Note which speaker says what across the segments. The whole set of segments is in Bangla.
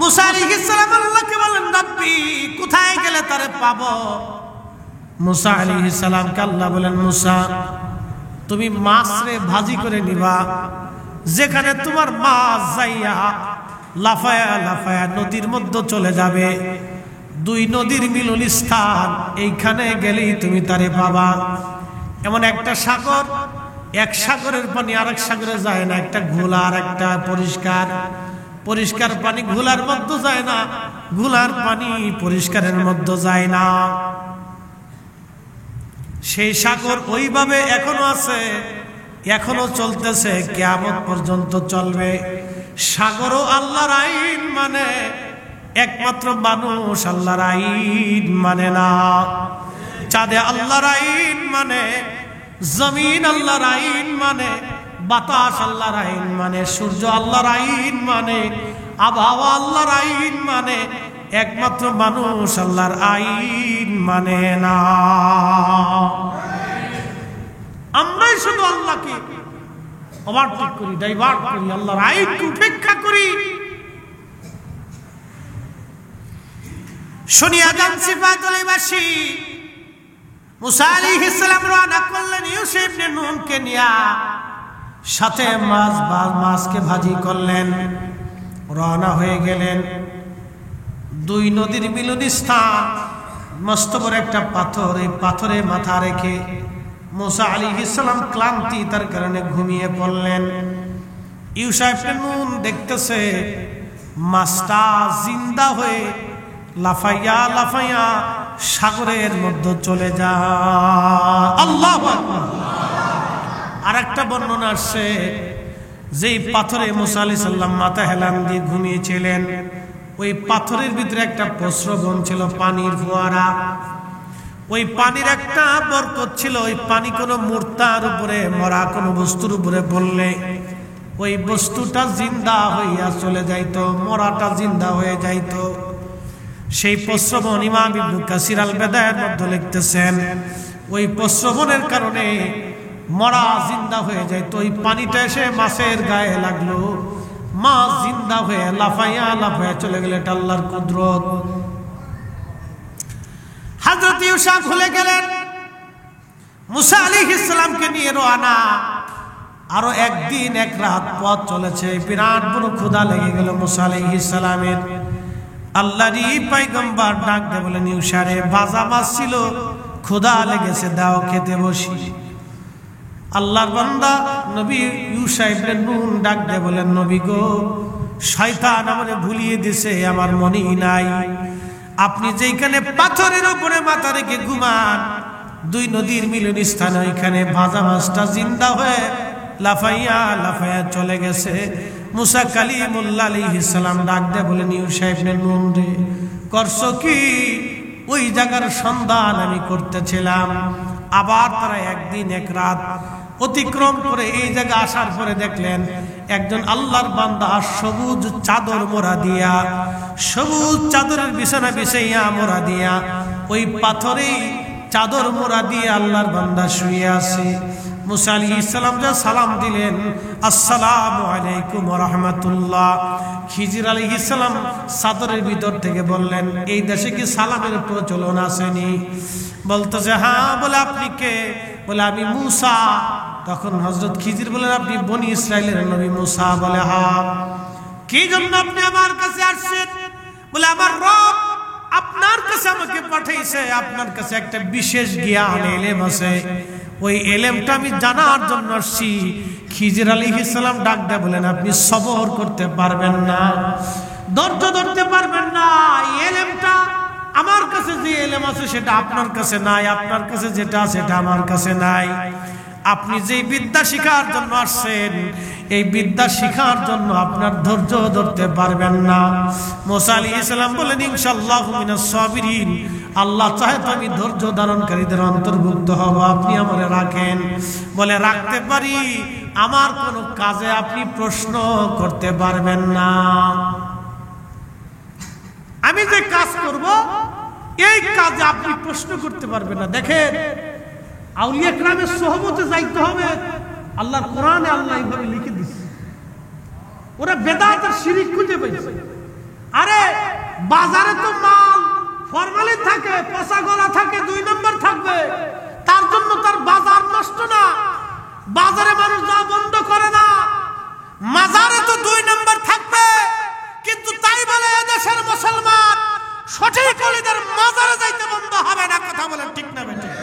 Speaker 1: মুসা আলাইহিস সালাম আল্লাহকে বলেন, রব্বি কোথায় গেলে তারে পাবো? মুসা আলাইহিস সালামকে আল্লাহ বলেন, মুসা তুমি মাছরে ভাজি করে নিবা, যেখানে তোমার মাছ যাইয়া লাফায়া লাফায়া নদীর মধ্যে চলে যাবে, দুই নদীর মিলন স্থান, এইখানে গেলেই তুমি তারে পাবা। এমন একটা সাগর, এক সাগরের পানি আরেক সাগরে যায় না, একটা ঘোলা আর একটা পরিষ্কার। পরিষ্কার পানি ঘোলার মধ্যে যায় না, ঘোলার পানি পরিষ্কারের মধ্যে যায় না। সেই সাগর ওইভাবে এখনো আছে, এখনো চলতেছে, কিয়ামত পর্যন্ত চলবে। সাগরও আল্লাহর আইন মানে, একমাত্র মানুষ আল্লাহর আইন মানে না। চাঁদে আল্লাহর আইন মানে, জমিন আল্লাহর আইন মানে, বাতাস আল্লাহর আইন মানে, সূর্য আল্লাহর আইন মানে, আবহাওয়া আল্লাহর আইন মানে, একমাত্র মানুষ আল্লাহর আইন মানে না। আমরাই শুধু আল্লাহকে ওভারটেক করি, ডাইভার্ট করি, আল্লাহর আইনকে উপেক্ষা করি। শুনিয়া যান সিফাতুল্লাহবাসী মুসা আলাইহিস সালাম রওনা করলেন ইউসুফ ইবনে নুনকে নিয়া, সাথে মাছকে ভাজি করলেন, রওনা হয়ে গেলেন। দুই নদীর মিলন স্থান, মস্ত বড় একটা পাথর, এই পাথরে মাথা রেখে মুসা আলাইহিস সালাম ক্লান্তি তার কারণে ঘুমিয়ে পড়লেন। ইউসুফ ইবনে নুন দেখতেছে মাছটা জিন্দা হয়ে লাফাইয়া লাফাইয়া সাগরের মধ্যে চলে যায়। আল্লাহু আকবার। আরেকটা বর্ণনা আসছে, যেই পাথরে মুসা আলাইহিস সালাম মাথা হেলান দিয়ে ঘুমিয়েছিলেন, ওই পাথরের ভিতরে একটা প্রস্রবণ ছিল, পানির ফোয়ারা। ওই পানির একটা বরকত ছিল। ওই পানি কোনো মূর্তার উপরে, মরা কোনো বস্তুর উপরে পড়লে ওই বস্তুটা জিন্দা হইয়া চলে যাইতো, মরাটা জিন্দা হয়ে যাইতো। সেই প্রস্রবণ ইমাম ইবনে কাসির আল বেদায়ের মধ্যে লিখতেছেন, ওই প্রস্রবণের কারণে মরা জিন্দা হয়ে যাইতো। ওই পানিটা এসে মাছের গায়ে লাগলো, মাছ জিন্দা হয়ে লাফাইয়া লাফাইয়া চলে গেলে, এটা আল্লাহর কুদরত। হযরত ইউসুফ ভুলে গেলেন, মুসা আলাইহিস সালামকে নিয়ে রওনা। আরো একদিন এক রাত পথ চলেছে, বিরাট বড় ক্ষুধা লেগে গেল মুসা আলাইহিস সালামের। আল্লাহরই পয়গম্বর ডাক দিয়ে বলেন, ইউসুফ রে, ভাজা মাছ ছিল, ক্ষুধা লেগেছে, দাও খেতে বসি। আল্লাহর বান্দা নবী ইউসুফ ইবনে নুন ডাক দিয়ে বলেন, নবী গো, শয়তান আমারে ভুলিয়ে দিছে, আমার মনেই নাই। আপনি যেখানে পাথরের উপরে মাথা রেখে ঘুমান, দুই নদীর মিলন স্থানে, ওইখানে ভাজা মাছটা জিন্দা হয়ে লাফাইয়া লাফাইয়া চলে গেছে। মুসা কালিমুল্লাহ আলাইহিস সালাম ডাক দিয়ে বলেন, ইউসুফ ইবনে নুন রে, করছো কি? ওই জায়গার সন্ধান আমি করতেছিলাম। আবার তারা একদিন এক রাত অতিক্রম করে এই জায়গা আসার পরে দেখলেন একজন আল্লাহর বান্দা সবুজ চাদর মোড়া দিয়া, সবুজ চাদরের বিছানা বিছাইয়া মোড়া দিয়া, ওই পাথরেই চাদর মোড়া দিয়ে আল্লাহর বান্দা শুয়ে আছে। মুসা আলাইহিস সালাম যা সালাম দিলেন, আসসালামু আলাইকুম ওয়া রাহমাতুল্লাহ, খিজির আলাইহিস সালাম চাদরের ভিতর থেকে বললেন, এই দেশে কি সালামের প্রচলন আসেনি? বলতেছে হ্যাঁ। বলে আপনি কে? বলে আমি মুসা। তখন হযরত খিজির বলেন, আপনি বনি ইসরাইলের নবী মুসা? বলে হ্যাঁ। কি জন্য আপনি আমার কাছে আসছেন? বলে আমার রব আপনার কাছে আমাকে পাঠাইছে, আপনার কাছে একটা বিশেষ জ্ঞান এলেম আছে, ওই এলেমটা আমি জানার জন্য আসছি। খিজির আলাইহিস সালাম ডাক দেয়া বলেন, আপনি সবর করতে পারবেন না, ধৈর্য ধরতে পারবেন না। এলেমটা আমার কাছে যে এলেম আছে সেটা আপনার কাছে নাই, আপনার কাছে যেটা আছে সেটা আমার কাছে নাই। আপনি যেই বিদ্যা শিখার জন্য আসছেন, এই বিদ্যা শিখার জন্য আপনার ধৈর্য ধরতে পারবেন না। মুসা আলাইহিস সালাম বলেন, ইনশাআল্লাহু মিনাস সাবিরিন, আল্লাহ চাহে তো আমি ধৈর্য ধারণকারীদের অন্তর্ভুক্ত হব, আপনি আমারে রাখেন। বলে রাখতে পারি, আমার কোনো কাজে আপনি প্রশ্ন করতে পারবেন না। আমি যে কাজ করব এই কাজে আপনি প্রশ্ন করতে পারবেন না। দেখেন, আউলিয়া কেরামের সোহবতে যাইতে হবে, আল্লাহর কোরআনে আল্লাহ এইভাবে লিখে দিচ্ছে। ওরা বেদাত আর শিরিক খুঁজে পেয়েছে। আরে বাজারে তো মাল ফরমালিন থাকে, পচা গলা থাকে, 2 নম্বর থাকবে, তার জন্য তার বাজার নষ্ট না। বাজারে মানুষ যাওয়া বন্ধ করে না, মাজারে তো 2 নম্বর থাকবে। কিন্তু তাই বলে এদেশের মুসলমান সঠিক ওলিদের মাজারে যাইতে বন্ধ হবে না। কথা বলেন ঠিক না বেঠিক?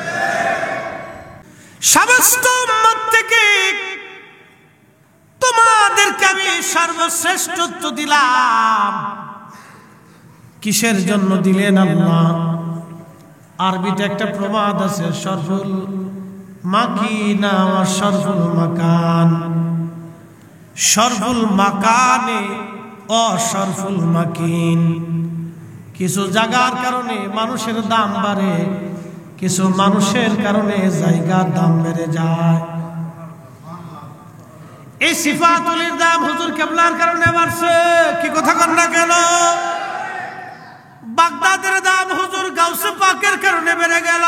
Speaker 1: সমস্ত উম্মত থেকে তোমাদেরকে আমি সর্বশ্রেষ্ঠত্ব দিলাম। কিসের জন্য দিলেন আল্লাহ? আরবিতে একটা প্রবাদ আছে, শরফুল মাকিনা ওয়া শরফুল মাকান। শরফুল মাকানে ও শরফুল মাকিন। কিছু জায়গার কারণে মানুষের দাম বাড়ে, কিছু মানুষের কারণে জায়গার দাম বেড়ে যায়। এই সিফাতুলের দাম হুজুর কেবলার কারণে বাড়ছে। কি কথা কন না কেন? বাগদাদের দাম হুজুর গাউসে পাকের কারণে বেড়ে গেল।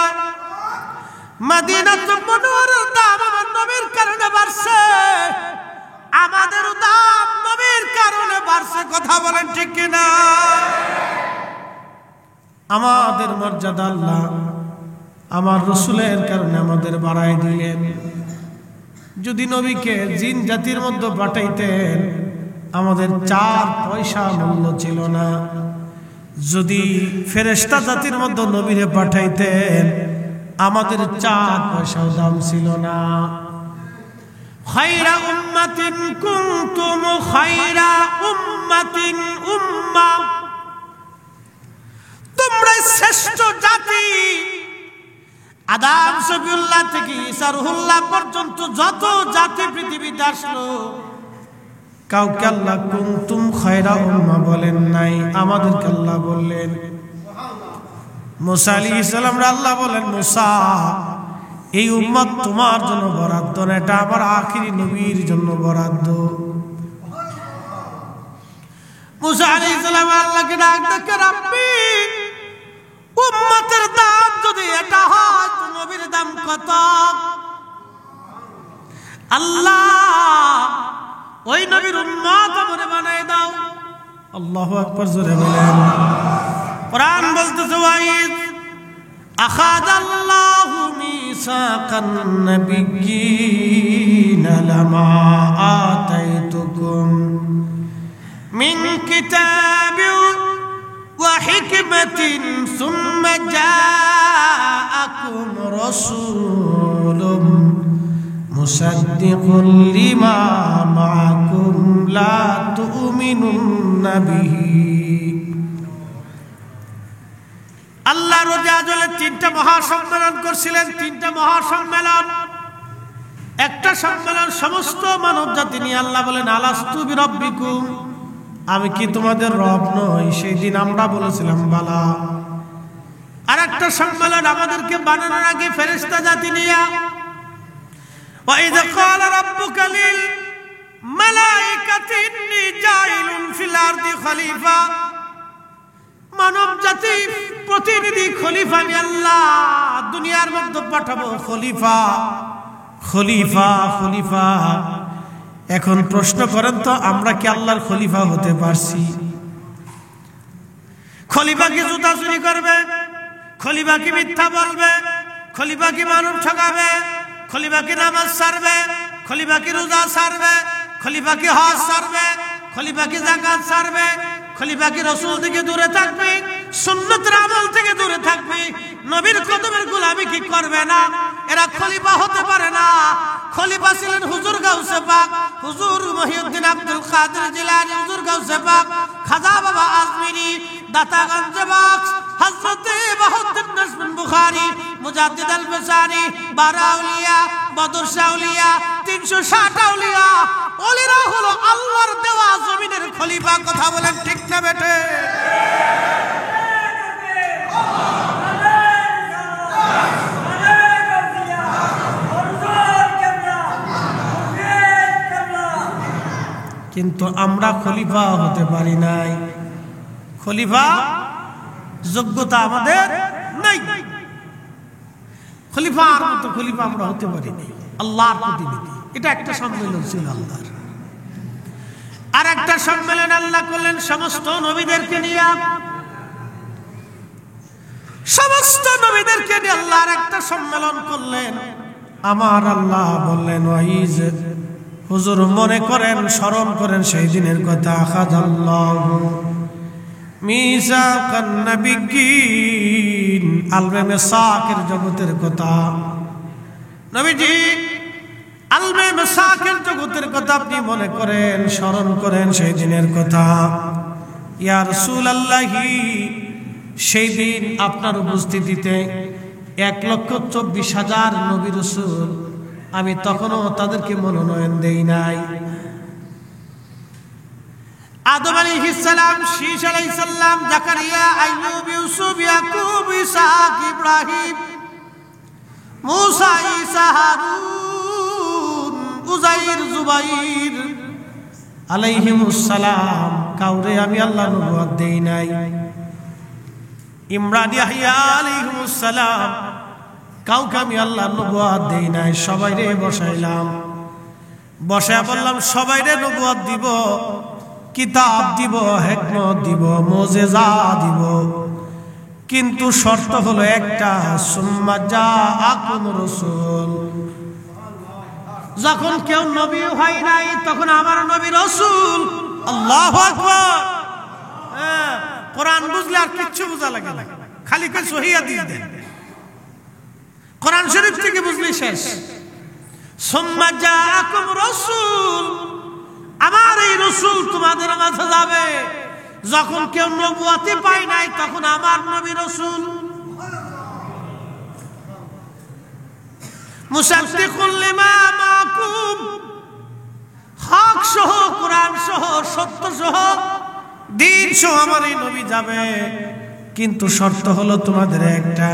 Speaker 1: মদিনাতুল মুনাওয়ারার দাম আমার নবীর কারণে বাড়ছে। আমাদের দাম নবীর কারণে বাড়ছে। কথা বলেন ঠিক কিনা? আমাদের মর্যাদা আল্লাহ আমার রাসূলের কারণে আমাদের বাড়ায় দিলেন। যদি নবীকে জিন জাতির মধ্যে পাঠাইতেন আমাদের 4 পয়সা মূল্য ছিল না। যদি ফেরেশতা জাতির মধ্যে নবীরে পাঠাইতেন আমাদের 4 পয়সাও দাম ছিল না। খায়রা উম্মাতিন কুনতুম খায়রা উম্মাতিন উম্মাহ, তোমরা শ্রেষ্ঠ জাতি। আদম সফিউল্লাহ থেকে ঈসা রুহুল্লাহ পর্যন্ত যত জাতি পৃথিবীতে আসলো কাউকে আল্লাহ কুনতুম খায়রা উম্মাহ বলেন নাই, আমাদেরকে আল্লাহ বললেন। মুসা আলাইহিস সালাম আল্লাহ বলেন, মুসা এই উম্মত তোমার জন্য বরাদ্দ না, এটা আমার আখিরি নবীর জন্য বরাদ্দ। মুসা আলাইহিস সালাম আল্লাহকে ডাক ডাকে, রাব্বি উম্মতের দাম যদি এটা হয় তো নবীর দাম কত? আল্লাহ ওই নবীর উম্মত আমারে বানায় দাও। আল্লাহু আকবার, জোরে বলেন। কোরআন বলতেছে, ওয়াইদ আখাযাল্লাহু মিসাকান নাবিয়্যিনা লামা আতাইতুকুম মিন কিতাবিন ওয়া হিকমাতিন সুম্মা জাআকুম রাসূলুম মুসাদ্দিকুল লিমা মাআকুম লা তুমিনুন্না বিহি। আল্লাহ রোজা আজলে 3টা মহাসম্মেলন করছিলেন। 3টা মহাসম্মেলন, একটা সম্মেলন সমস্ত মানব জাতি নিয়ে। আল্লাহ বলেন, আলাস্তু বিরাব্বিকুম, আমি কি তোমাদের রব নই? সেই দিন আমরা বলেছিলাম বালা। আর একটা সম্মেলন আমাদেরকে বানানোর আগে ফেরেশতা জাতি নিয়ে, ওয়াইদ ক্বালা রাব্বুকা লিল মালাইকাতি ইন্নী জাইলুন ফিল আরদি খলিফা। মানব জাতি প্রতিনিধি খলিফা আমি আল্লাহ দুনিয়ার মধ্যে পাঠাবো। খলিফা খলিফা খলিফা। এখন প্রশ্ন করেন তো, আমরা কি আল্লাহর খলিফা হতে পারছি? খলিফা কি জুতা চুরি করবে? খলিফা কি মিথ্যা বলবে? খলিফা কি মানব ঠকাবে? খলিফা কি নামাজ ছাড়বে? খলিফা কি রোজা ছাড়বে? খলিফা কি হজ ছাড়বে? খলিফা কি যাকাত ছাড়বে? খলিফা কি রাসূল থেকে দূরে থাকবে? সুন্নতের আমল থেকে দূরে থাকবে? নবীর কদমের গোলামি কি করবে না? এরা খলিফা হতে পারে না। খলিফা ছিলেন হুজুর গাউসে পাক, হুজুর মহিউদ্দিন আব্দুল কাদের জিলানী, হুজুর গাউসে পাক খাজা বাবা আজমিরি, দাতাগঞ্জ বক্স হযরত বাহাউদ্দিন নাজমুল বুখারী, মুজাদ্দিদ আল ফিসানি, 12 আউলিয়া, বদর শাহ আউলিয়া, 360 আউলিয়া। ওলিরা হলো আল্লাহর দেওয়া জমিনের খলিফা। কথা বলেন ঠিক না বেটে? কিন্তু আমরা খলিফা হতে পারি নাই। খলিফা যোগ্যতা আমাদের নাই। খলিফার মতো খলিফা আমরা হতে পারি নাই। আল্লাহর প্রতিনিধি। এটা একটা সম্মেলন ছিল আল্লাহর। আর একটা সম্মেলন আল্লাহ করলেন সমস্ত নবীদেরকে নিয়ে। সমস্ত নবীদেরকে নিয়ে আল্লাহর একটা সম্মেলন করলেন। আমার আল্লাহ বললেন, ওয়াইজ হুজুর মনে করেন, স্মরণ করেন সেই দিনের কথা। আখাযাল্লাহু মিসাকান নাবিয়্যিন, আলবে মিসাকের জগতের কথা। নবীজি আলবে মিসাকের জগতের কথা আপনি মনে করেন, স্মরণ করেন সেই দিনের কথা। ইয়া রাসূলুল্লাহি, সেই দিন আপনার উপস্থিতিতে 1,24,000 নবী রাসূল, আমি তখনও তাদেরকে মনোনয়ন দেই নাই। আদম আলাইহিস সালাম, শীস আলাইহিস সালাম, জাকারিয়া, আইয়ুব, ইউসুফ, ইয়াকুব, ইসহাক, ইব্রাহিম, মুসা, ঈসা, হারুন, উযাইর, জুবাইর আলাইহিমুস সালাম, কাউরে আমি আল্লাহ নবুয়ত দেই নাই। ইমরান, ইয়াহইয়া আলাইহিমুস সালাম, কাউকে আমি আল্লাহ নবুয়ত দেই নাই। সবাইরে বসাইলাম, বসায় বললাম সবাইরে নবুয়ত দিব, কিতাব দিব, হিকমত দিব, মুজিজা দিব, কিন্তু শর্ত হলো একটা, সুম্মা জাআকুম রাসূল। যখন কেউ নবী হয় নাই তখন আমার নবী রাসূল। আল্লাহু আকবার। কোরআন বুঝলে আর কিচ্ছু বোঝা লাগে না, খালি কে সহিহ হাদিস দেন, কোরআন শরীফ থেকে বুঝলি শেষ। সুম্মা জাআকুম রাসূল, আমার এই রাসূল তোমাদের মাঝে যাবে। যখন কেউ নবুয়ত পায় নাই তখন আমার নবী রাসূল। মুসাদ্দিকুল লিমা মাকুম, হক সহ, কোরআন সহ, সত্য সহ, দিন সহ আমার এই নবী যাবে। কিন্তু শর্ত হলো তোমাদের একটা,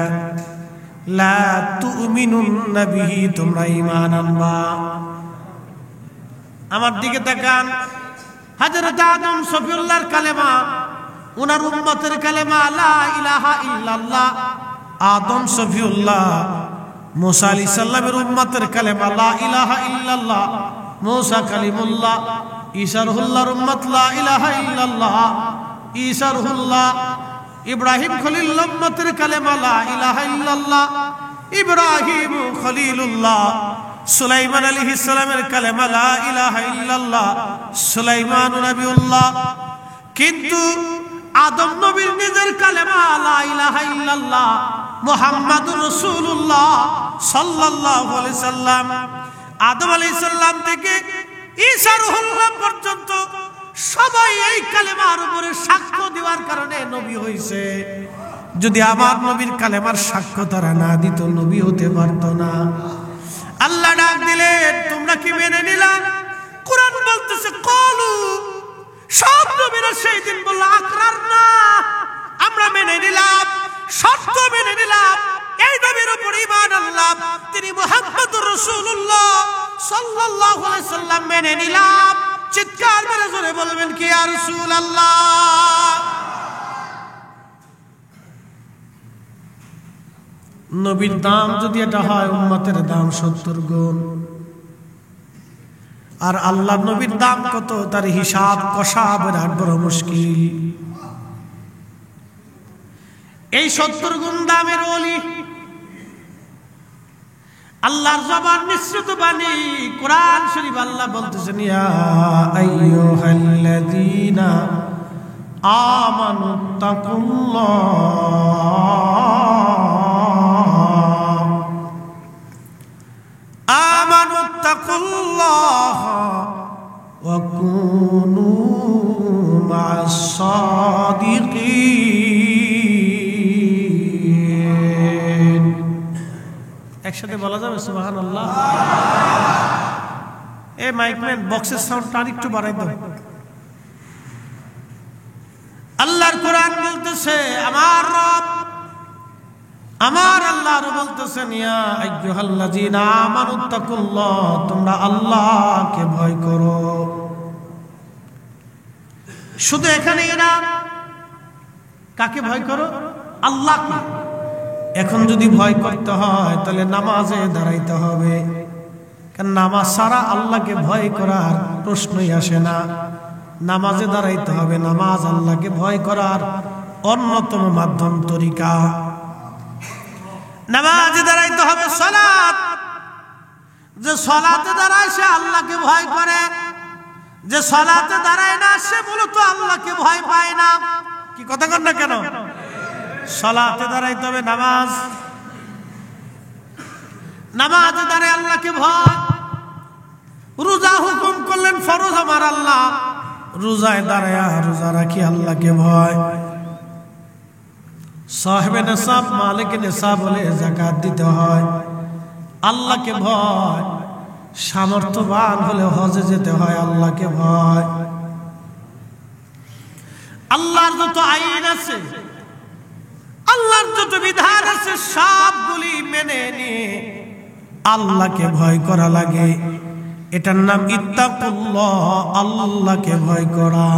Speaker 1: লা তুমিনুন্না বিহি, তোমরা ঈমান আনবা। আমার দিকে তাকান, হযরত আদম সফিউল্লাহর কালেমা, উনার উম্মতের কালেমা লা ইলাহা ইল্লাল্লাহ। আদম সফিউল্লাহ, মুসা আলাইহিস সালামের উম্মতের কালেমা লা ইলাহা ইল্লাল্লাহ। মুসা কালিমুল্লাহ, ঈসা রুহুল্লাহর উম্মত লা ইলাহা ইল্লাল্লাহ, ঈসা রুহুল্লাহ। ইব্রাহিম খলিলুল্লাহর উম্মতের কালেমা লা ইলাহা ইল্লাল্লাহ, ইব্রাহিম খলিলুল্লাহ। সুলাইমান আলাইহিস সালামের কালেমা লা ইলাহা ইল্লাল্লাহ, সুলাইমান নবিউল্লাহ। কিন্তু আদম নবীর নিজের কালেমা লা ইলাহা ইল্লাল্লাহ, মুহাম্মাদুর রাসূলুল্লাহ সাল্লাল্লাহু আলাইহি সাল্লাম। আদম আলাইহিস সালাম থেকে ঈসা রুহুল্লাহ পর্যন্ত সবাই এই কালেমার উপরে সাক্ষ্য দেওয়ার কারণে নবী হইছে। যদি আমার নবীর কালেমার সাক্ষ্য তারা না দিত, নবী হতে পারতো না। আল্লাহ ডাক দিলেন, তোমরা কি মেনে নিলা? কোরআন বলতেছে ক্বালু, সব নবীরা সেই দিন বলল আকরারনা, আমরা মেনে নিলাম, শর্ত মেনে নিলাম, এই নবীর উপর ঈমান আনলাম, তিনি মুহাম্মদুর রাসূলুল্লাহ সাল্লাল্লাহু আলাইহি সাল্লাম মেনে নিলাম। চিৎকার করে জোরে বলবেন কি ইয়া রাসূলুল্লাহ। নবীর দাম যদি এটা হয়, উম্মতের দাম 70 গুণ। আর আল্লাহ নবীর দাম কত, তার হিসাব কষা বিরাট বড় মুশকিল। এই 70 গুণ দামের ওলি, আল্লাহর জবান নিঃসৃত বাণী, কোরআন শরীফ আল্লাহ বলতেছেন, ইয়া আইয়ুহাল্লাযীনা আমানুত্তাকুল্লাহ ওয়া কুনু মা'আস সাদিকিন। একসাথে বলা যাবে সুবহানাল্লাহ? এই মাইকম্যান বক্সের সাউন্ডটা আরেকটু বাড়াই দাও। আল্লাহর কোরআন বলতেছে, আমার রব, আমার আল্লাহ বলতেছেন, ইয়া আইয়ুহাল্লাযীনা আমানুত্তাকুল্লাহ, তোমরা আল্লাহকে ভয় করো। শুধু এখানে না, কাকে ভয় করো? আল্লাহকে। এখন যদি ভয় করতে হয় তাহলে নামাজে দাঁড়াইতে হবে, কারণ নামাজ ছাড়া আল্লাহকে ভয় করার প্রশ্নই আসে না। নামাজে দাঁড়াইতে হবে, নামাজ আল্লাহকে ভয় করার অন্যতম মাধ্যম, তরিকা। নামাজে দাঁড়াইতে হবে সালাত। যে সালাতে দাঁড়ায় সে আল্লাহকে ভয় করে, যে সালাতে দাঁড়ায় না সে মূলত আল্লাহকে ভয় পায় না। কি কথা কন না কেন? সালাতে দাঁড়াইতে হবে নামাজ, নামাজে দাঁড়ায় আল্লাহকে ভয়। রোজা হুকুম করলেন ফরজ আমার আল্লাহ, রোজায় দাঁড়ায় রোজা রাখি আল্লাহকে ভয়। সাহেবে নেশাব মালিক নেশাব বলে যাকাত দিতে হয় আল্লাহকে ভয়। সামর্থ্যবান হলে হজে যেতে হয় আল্লাহকে ভয়। আল্লাহর যত আইন আছে, আল্লাহর যত বিধান আছে সবগুলি মেনে নিয়ে আল্লাহকে ভয় করা লাগে। এটার নাম ইত্তাকুল্লাহ, আল্লাহকে ভয় করা।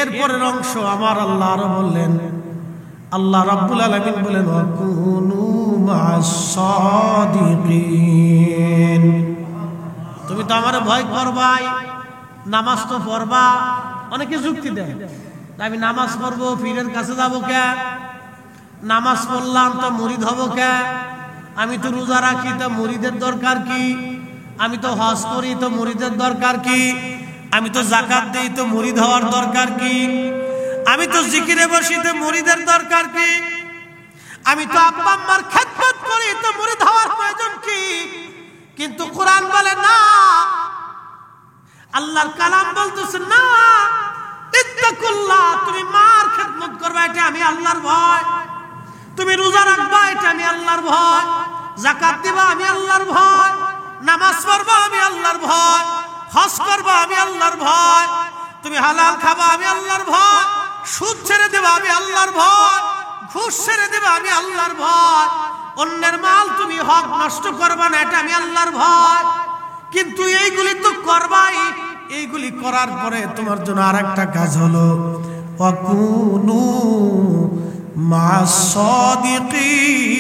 Speaker 1: এরপরের অংশ আমার আল্লাহ আরো বললেন, আল্লাহ রাব্বুল আলামিন বলেন ওয়াকুনু মা'আস সাদিকিন। তুমি তো আমারে ভয় করবাই, নামাজ তো পড়বা। অনেকে যুক্তি দেয় আমি নামাজ পড়বো পীরের কাছে যাবো কে, নামাজ পড়লাম তো মুরিদ হব কে, আমি তো রোজা রাখি তো মুরিদের দরকার কি, আমি তো হজ করি তো মুরিদের দরকার কি, আমি তো যাকাত দেই তো মুরিদ হওয়ার দরকার কি, আমি তো জিকিরে বসি তো মুরিদের দরকার কি, আমি তো আব্বা আম্মার খেদমত করি তো মুরিদ হওয়ার প্রয়োজন কি? কিন্তু কোরআন বলে না, আল্লাহর কালাম বলতেছে না, ইত্তাকুল্লাহ, তুমি মার খেদমত করবা এটা আমি আল্লাহর ভয়, তুমি রোজা রাখবা এটা আমি আল্লাহর ভয়, যাকাত দিবা আমি আল্লাহর ভয়, নামাজ পড়বা আমি আল্লাহর ভয়, হজ করবা আমি আল্লাহর ভয়, তুমি হালাল খাবা আমি আল্লাহর ভয়, সুদ ছেড়ে দেবা আমি আল্লাহর ভয়, ঘুষ ছেড়ে দেবা আমি আল্লাহর ভয়, অন্যের মাল তুমি হক নষ্ট করবা না এটা আমি আল্লাহর ভয়। কিন্তু এইগুলি তো করবাই, এইগুলি করার পরে তোমার জন্য আরেকটা কাজ হলো ওয়াকুনু মা'আস সাদিকিন।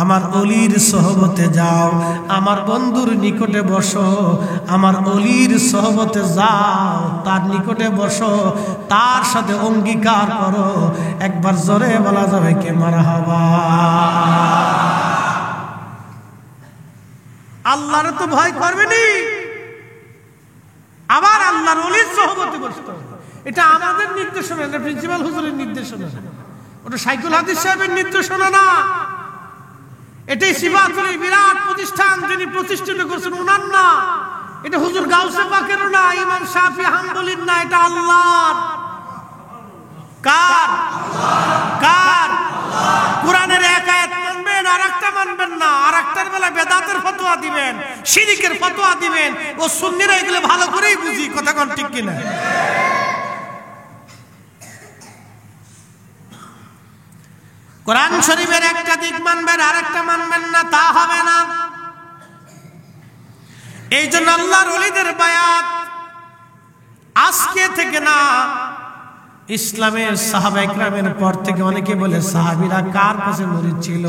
Speaker 1: আমার অলির সহবতে যাও, আমার বন্ধুর নিকটে বসো, আমার অলির সহবতে যাও, তার নিকটে বসো, তার সাথে অঙ্গীকার করো। একবার জোরে বলা যাবে কে মারহাবা। আল্লাহর তো ভয় করবেনি, আবার আল্লাহর অলির সহবতে বসতে হবে। এটা আমাদের নির্দেশনা না, প্রিন্সিপাল হুজুরের নির্দেশনা, ওটা সাইকুল হাদিস সাহেবের নির্দেশনা না। এটাই সিফাতুল বিরাট প্রতিষ্ঠান যিনি প্রতিষ্ঠিত করেছেন উনার না, এটা হুজুর গাউসে পাকেরও না, ইমাম শাফি হাম্বলির না, এটা আল্লাহর। কার? কার? কোরআনের এক আয়াত মানবেন আর একটা মানবেন না, আর একটার বেলা বেদাতের ফতোয়া দিবেন, শিরকের ফতোয়া দিবেন। ও সুন্নিরা এগুলো ভালো করেই বুঝি, কথা কোন ঠিক কিনা? কোরআন শরীফের একটা দিক মানবেন আর একটা মানবেন না, তা হবে না। এই জন্য আল্লাহর ওলিদের বায়াত আজকে থেকে না, ইসলামের সাহাবায়ে কেরামের পর থেকে অনেকে বলে সাহাবীরা কার কাছে মুরিদ ছিল?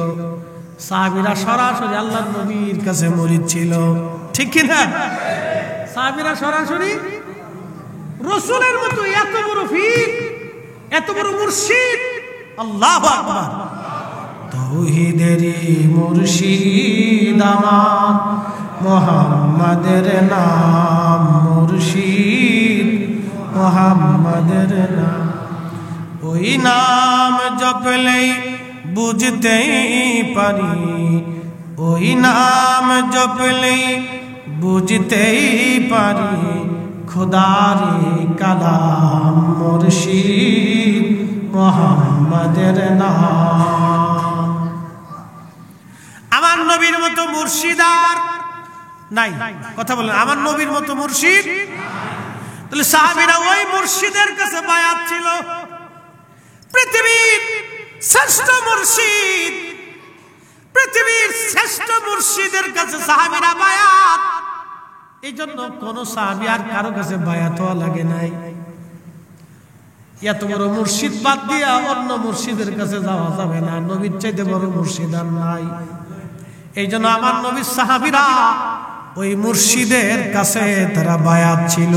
Speaker 1: সাহাবীরা সরাসরি আল্লাহর নবীর কাছে মুরিদ ছিল, ঠিক কি না? সাহাবীরা সরাসরি রাসূলের মতো এত বড় পীর, এত বড় মুর্শিদ, আল্লাহু আকবার। তাওহীদেরই মুর্শিদ আমার মুহাম্মাদের নাম, মুর্শিদ মুহাম্মাদের নাম, ওই নাম জপলেই বুঝতেই পারি, ওই নাম জপলেই বুঝতেই পারি, খোদারি কালাম মুর্শিদ মুহাম্মাদের নাম। আমার নবীর মতো মুর্শিদ আর নাই, কথা বলেন, আমার নবীর মতো মুর্শিদ। তাহলে সাহাবীরা ওই মুর্শিদের কাছে বায়াত ছিল। পৃথিবীর শ্রেষ্ঠ মুর্শিদ, পৃথিবীর শ্রেষ্ঠ মুর্শিদের কাছে সাহাবীরা বায়াত। এই জন্য কোন সাহাবী আর কারো কাছে বায়াত হওয়া লাগে নাই। এত বড় মুর্শিদ বাদ দিয়া অন্য মুর্শিদের কাছে যাওয়া যাবে না, নবীর চাইতে বড় মুর্শিদ আর নাই। এই জন্য আমার নবীর সাহাবীরা ওই মুর্শিদের কাছে তারা বায়াত ছিল।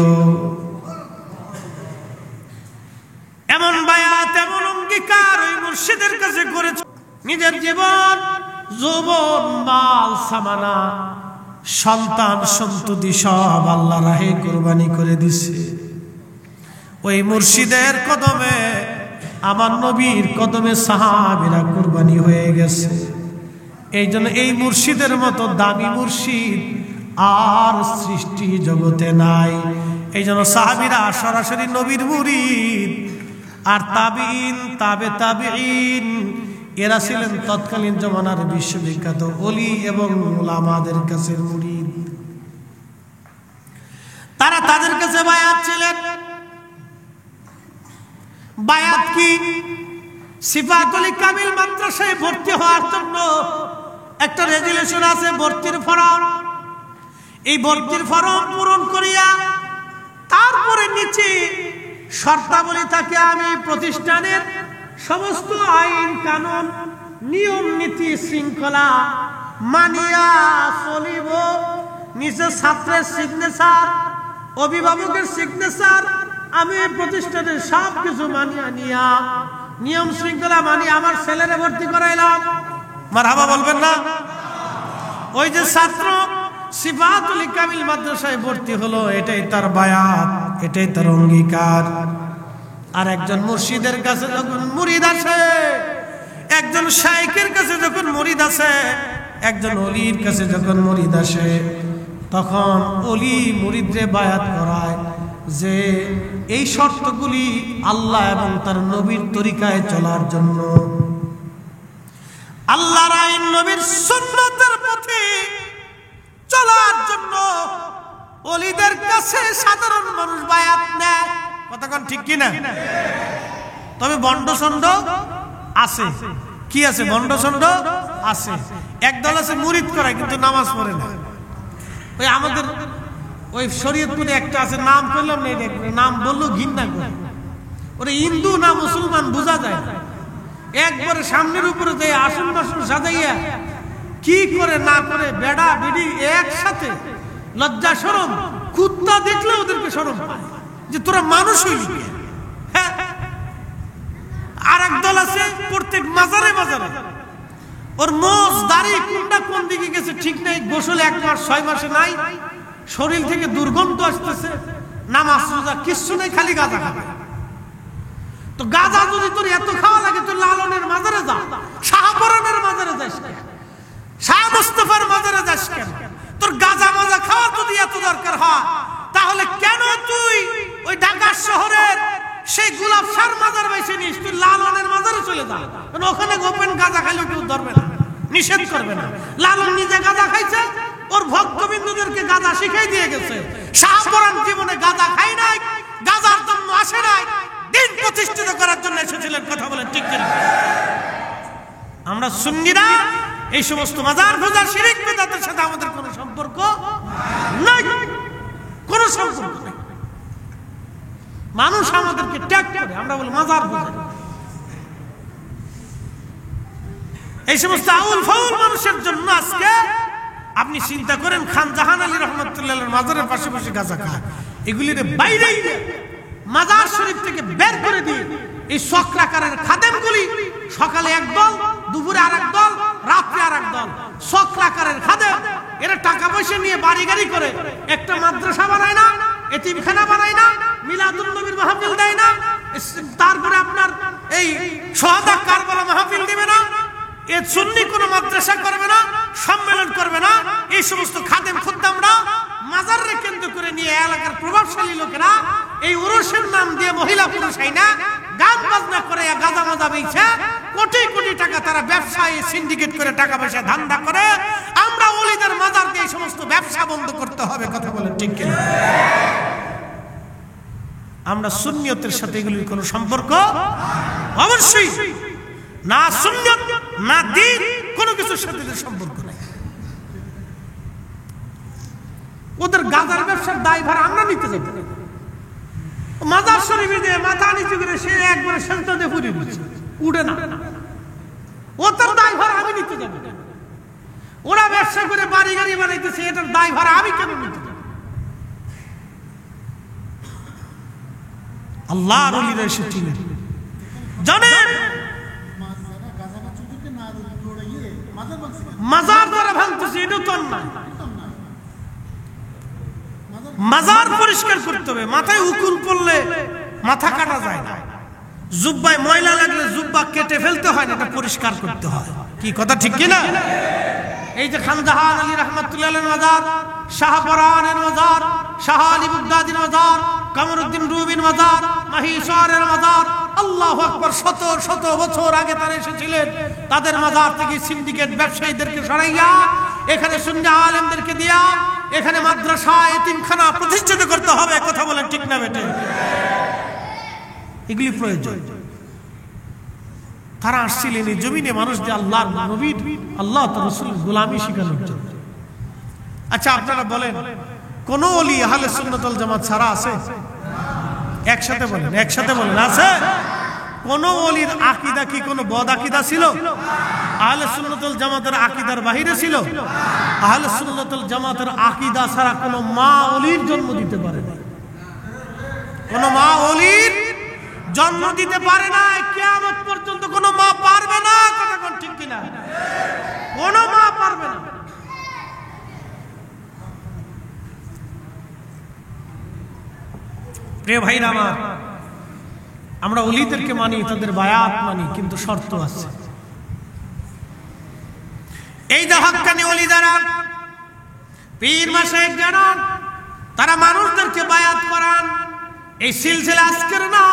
Speaker 1: এমন বায়াত, এমন অঙ্গীকার ওই মুর্শিদের কাছে করেছে। নিজের জীবন, যৌবন, মাল সামানা, সন্তান সন্ততি সব আল্লাহ রাহে কুরবানি করে দিছে। ওই মুর্শিদের কদমে, আমার নবীর কদমে সাহাবীরা কুরবানি হয়ে গেছে। এই জন্য এই মুর্শিদের মতো দামি মুর্শিদ আর সৃষ্টি জগতে নাই। এই জন্য সাহাবীরা সরাসরি নবীর মুরিদ, আর তাবিঈন, তাবে তাবিঈন এরা ছিলেন তৎকালীন জমানার বিশ্ববিখ্যাত ওলি এবং উলামাদের কাছে মুরিদ। তারা তাদের কাছে বায়াত ছিলেন। বায়াত কি? সিফাতুল কামিল মাদ্রাসায় ভর্তি হওয়ার জন্য একটা রেজুলেশন আছে, ভর্তির ফরম। এই ভর্তির ফরম পূরণ করিয়া তারপরে নিচে শর্তাবলী থাকে, আমি প্রতিষ্ঠানের সমস্ত আইন কানুন, নিয়ম নীতি শৃঙ্খলা মানিয়া চলিব। নিচে ছাত্রের সিগনেচার, অভিভাবকের সিগনেচার, আমি প্রতিষ্ঠানের সব কিছু মানিয়া নিয়া নিয়ম শৃঙ্খলা মানি আমার ছেলেরে ভর্তি করাইলাম। মারহাবা বলবেন না? ওই যে ছাত্র সিফাতুল কামিল মাদ্রাসায় ভর্তি হলো, এটাই তার বায়াত, এটাই তার অঙ্গীকার। আর একজন মুর্শিদের কাছে যখন মুরিদ আসে, একজন শাইখের কাছে যখন মুরিদ আসে, একজন ওলির কাছে যখন মুরিদ আসে, তখন ওলি মুরিদরে বায়াত করায় যে এই শর্তগুলি আল্লাহ এবং তার নবীর তরিকায় চলার জন্য, আল্লাহর আইন নবীর সুন্নতের পথে চলার জন্য ওলিদের কাছে সাধারণ মানুষ বায়াত নেয়। কতক্ষণ ঠিক কিনা? তবে বন্ডসন্ড আছে। কি আছে? বন্ডসন্ড আছে। একদল আছে মুরিদ করায় কিন্তু নামাজ পড়ে না। ওই আমাদের ওই শরীয়তপুরে একটা আছে, নাম করলাম না, নাম বললো ঘৃণা করে। ওরা হিন্দু না মুসলমান বোঝা যায় না। একবারে সামনের উপরে যে আসন বাসন সাজাইয়া কি করে না করে বেড়া বিড়ি একসাথে, লজ্জা শরম, কুত্তা দেখলে ওদেরকে শরম পায় যে তোরা মানুষ হইলি। হ্যাঁ, আর এক দল আছে প্রত্যেক মাজারে মাজারে ওর মোজ দাড়ি কোনটা কোন দিকে গেছে ঠিক নাই, গোসল 1 মাস 6 মাসে নাই, শরীর থেকে দুর্গন্ধ আসতেছে, নামাজ রোজা কিচ্ছু নেই, খালি গাঁজা খাবে। তো গাঁজা যদি তোর এত খাওয়া লাগে, তোর লালনের মাজারে যা, শাহপরানের মাজারে যাস কেন, শাহ মুস্তাফার মাজারে যাস কেন? তোর গাঁজা মাজা খাওয়া যদি এত দরকার হয়, তাহলে কেন তুই ওই ঢাকা শহরের সেই গোলাপ শাহর মাজার বাইসে নিস? তুই লালনের মাজারে চলে যা, কারণ ওখানে গোপেন গাঁজা খাইলে কেউ ধরবে না, নিষেধ করবে না। লালন নিজে গাঁজা খাইছে, ওর ভক্তবিন্দুদেরকে গাঁজা শিখাই দিয়ে গেছে। শাহপরান জীবনে গাঁজা খাই নাই, গাঁজার জন্য আসে নাই, দিন প্রতিষ্ঠিত করার জন্য এসেছিলেন। কথা বলেন ঠিক কিনা? আমরা সুন্নিরা এই সমস্ত মাজার পূজা শিরক বিদআতের সাথে আমাদের কোনো সম্পর্ক নাই, কোনো সম্পর্ক নাই। মানুষ আমাদেরকে ট্যাগ করে, আমরা বলি মাজার পূজা। এই সমস্ত আউল ফাউল মানুষের জন্য আজকে আপনি চিন্তা করেন, খান জাহান আলী রহমতুল্লাহর মাজারের পাশাপাশি গাঁজা খায়, এগুলির বাইরে মাজার শরীফ থেকে বের করে দিয়ে এই চক্রাকারের খাদেমগুলি সকালে একদল, দুপুরে আরেক দল, রাত্রে আরেক দল, চক্রাকারের খাদেম। এরা টাকা পয়সা নিয়ে বাড়ি গাড়ি করে একটা মাদ্রাসা বানায় না, এতিমখানা বানায় না, মিলাদুন নবীর মাহফিল দেয় না, তারপরে আপনার এই শহাদা কারবালা মাহফিল দিবে না, এ সুন্নি কোনো মাদ্রাসা করবে না, সম্মেলন করবে না। এই সমস্ত খাদেম খুদ্দামরা মাজারে কেন্দ্র করে নিয়ে এলাকার প্রভাবশালী লোকেরা এই উরুসের নাম দিয়ে মহিলা পুরুষ আইনা গান বাজনা করে, গাঁজা মাজা বেচে কোটি কোটি টাকা তারা ব্যবসায় সিন্ডিকেট করে টাকা পয়সা ধান্দা করে। আমরা ওলিদের মাজার দিয়ে এই সমস্ত ব্যবসা বন্ধ করতে হবে। কথা বলেন ঠিক কিনা? আমরা সুন্নিয়তের সাথে এগুলির কোনো সম্পর্ক অবশ্যই না, সুন্নিয়ত না দ্বীন, কোনো কিছুর সাথে সম্পর্ক নাই। ওদের গাজার ব্যবসার দায়ভার আমরা নিতে যাব। মাজার শরীফে দিয়ে মাথা নিচু করে সে একবারে সেজদাতে পড়ে গেছে, উঠে না, ওদের দায়ভার আমি নিতে যাব। ওরা ব্যবসা করে বাড়ি গাড়ি বানাইতেছে, এটার দায়ভার আমি কেন নিতে যাব? আল্লাহর ওলিরা এসে চিনেন, জানেন মাজার দ্বারা ভাঙতেছে এটা তো না। মাজার পরিষ্কার করতে হবে। মাথায় উকুন পড়লে মাথা কাটা যায় না, জুব্বায় ময়লা লাগলে জুব্বা কেটে ফেলতে হয় না, এটা পরিষ্কার করতে হয়। কি কথা ঠিক কিনা? এই যে খানজাহান আলী রহমাতুল্লাহ আলাইহির মাজার, শাহপরানের মাজার, শাহ আলী বুগদাদির মাজার, কামরুদ্দিন রুবির মাজার, মাহিসারের মাজার, আল্লাহু আকবার, শত শত বছর আগে তারা এসেছিলেন। তাদের মাজার থেকে সিন্ডিকেট ব্যবসায়ীদেরকে সরাইয়া এখানে সুন্নি আলেমদেরকে দিয়া এখানে মাদ্রাসা এতিমখানা প্রতিষ্ঠিত করতে হবে। কথা বলেন ঠিক না বেটে? এগুলি প্রয়োজন। তারা আসছিলেন এই জমিনে মানুষদের আল্লাহর নবীর, আল্লাহ তার রাসূলের গোলামি শিখানোর জন্য। আচ্ছা আপনারা বলেন, কোন ওলি আহলে সুন্নাত ওয়াল জামাত ছাড়া আছে? একসাথে বলেন, একসাথে বলেন, আছে? কোন ওলির আকীদা কি কোন বদ আকীদা ছিল? আহলে সুন্নাত ওয়াল জামাতের আকীদার বাহিরে ছিল? আহলে সুন্নাত ওয়াল জামাতের আকীদা ছাড়া কোন মা ওলির জন্ম দিতে পারে না। কোন মা ওলির জন্ম দিতে পারে না, কিয়ামত পর্যন্ত কোন মা পারবে না। কথা কোন ঠিক কিনা? কোন মা পারবে না। প্রিয় ভাইরা আমার, আমরা ওলিদেরকে মানি, তাদের বায়াত মানি, কিন্তু শর্ত আছে। এই যে হক্কানি ওলি যারা, পীর মাশায়েখ যারা, তারা মানুষদেরকে বায়াত করান, এই সিলসিলা আজকের না।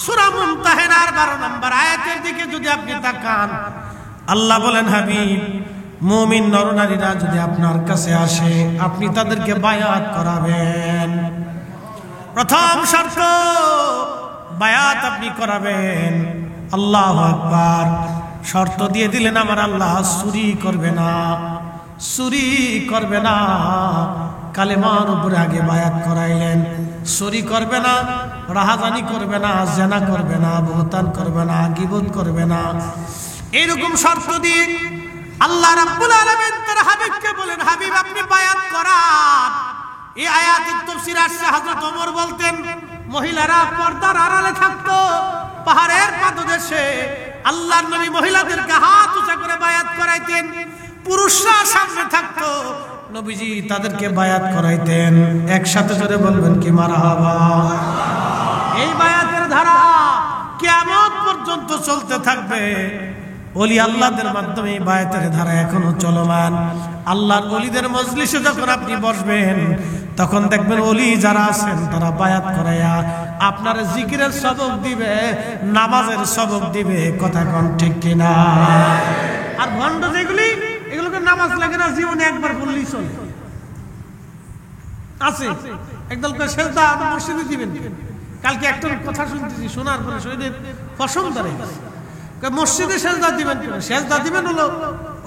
Speaker 1: সূরা মুমতাহিনার 12 নম্বর আয়াতের দিকে যদি আপনি তাকান, আল্লাহ বলেন, হাবিব, মুমিন নরনারীরা যদি আপনার কাছে আসে, আপনি তাদেরকে বায়াত করাবেন। প্রথম শর্ত, বায়াত আপনি করাবেন। আল্লাহু আকবার। শর্ত দিয়ে দিলেন আমার আল্লাহ, চুরি করবে না, চুরি করবে না। কালেমার উপরে আগে বায়াত করাইলেন। চুরি করবে না, রাহাজানি করবে না, জেনা করবে না, বহতান করবে না, গীবত করবে না। এরকম শর্ত দিয়ে আল্লাহ রাব্বুল আলামিন তার হাবিবকে বলেন, হাবিব আপনি বায়াত করান। এই আয়াতের তাফসীর আসছে, হযরত ওমর বলতেন, মহিলারা পর্দার আড়ালে থাকতো, পাহাড়ের পাদদেশে আল্লাহর নবী মহিলাদেরকে হাত উঁচা করে বায়াত করাইতেন, পুরুষরা সামনে থাকতো, নবীজি তাদেরকে বায়াত করাইতেন। একসাথে জোরে বলবেন কি মারহাবা। এই বায়াতের ধারা কিয়ামত পর্যন্ত চলতে থাকবে। ওলি আল্লাহদের মাধ্যমে এই বায়াতের ধারা এখনো চলমান। আল্লাহর ওলিদের মজলিসে যখন আপনি বসবেন, তখন দেখবেন ওলি যারা আছেন তারা বায়াত করাইয়া আপনার জিকিরের সবক দিবে, নামাজের সবক দিবে। কথা কোন ঠিক কিনা? আর ভণ্ড যেগুলি, এগুলোকে নামাজ লাগে না, জীবনে একবার বললেই চলে। আছে একদল সেজদা মসজিদে দিবেন। কালকে একটা কথা শুনতেছি, শোনার পরে শহীদের পছন্দ দাঁড়াই মসজিদে সেজদা দিবেন। সেজদা দিবেন হলো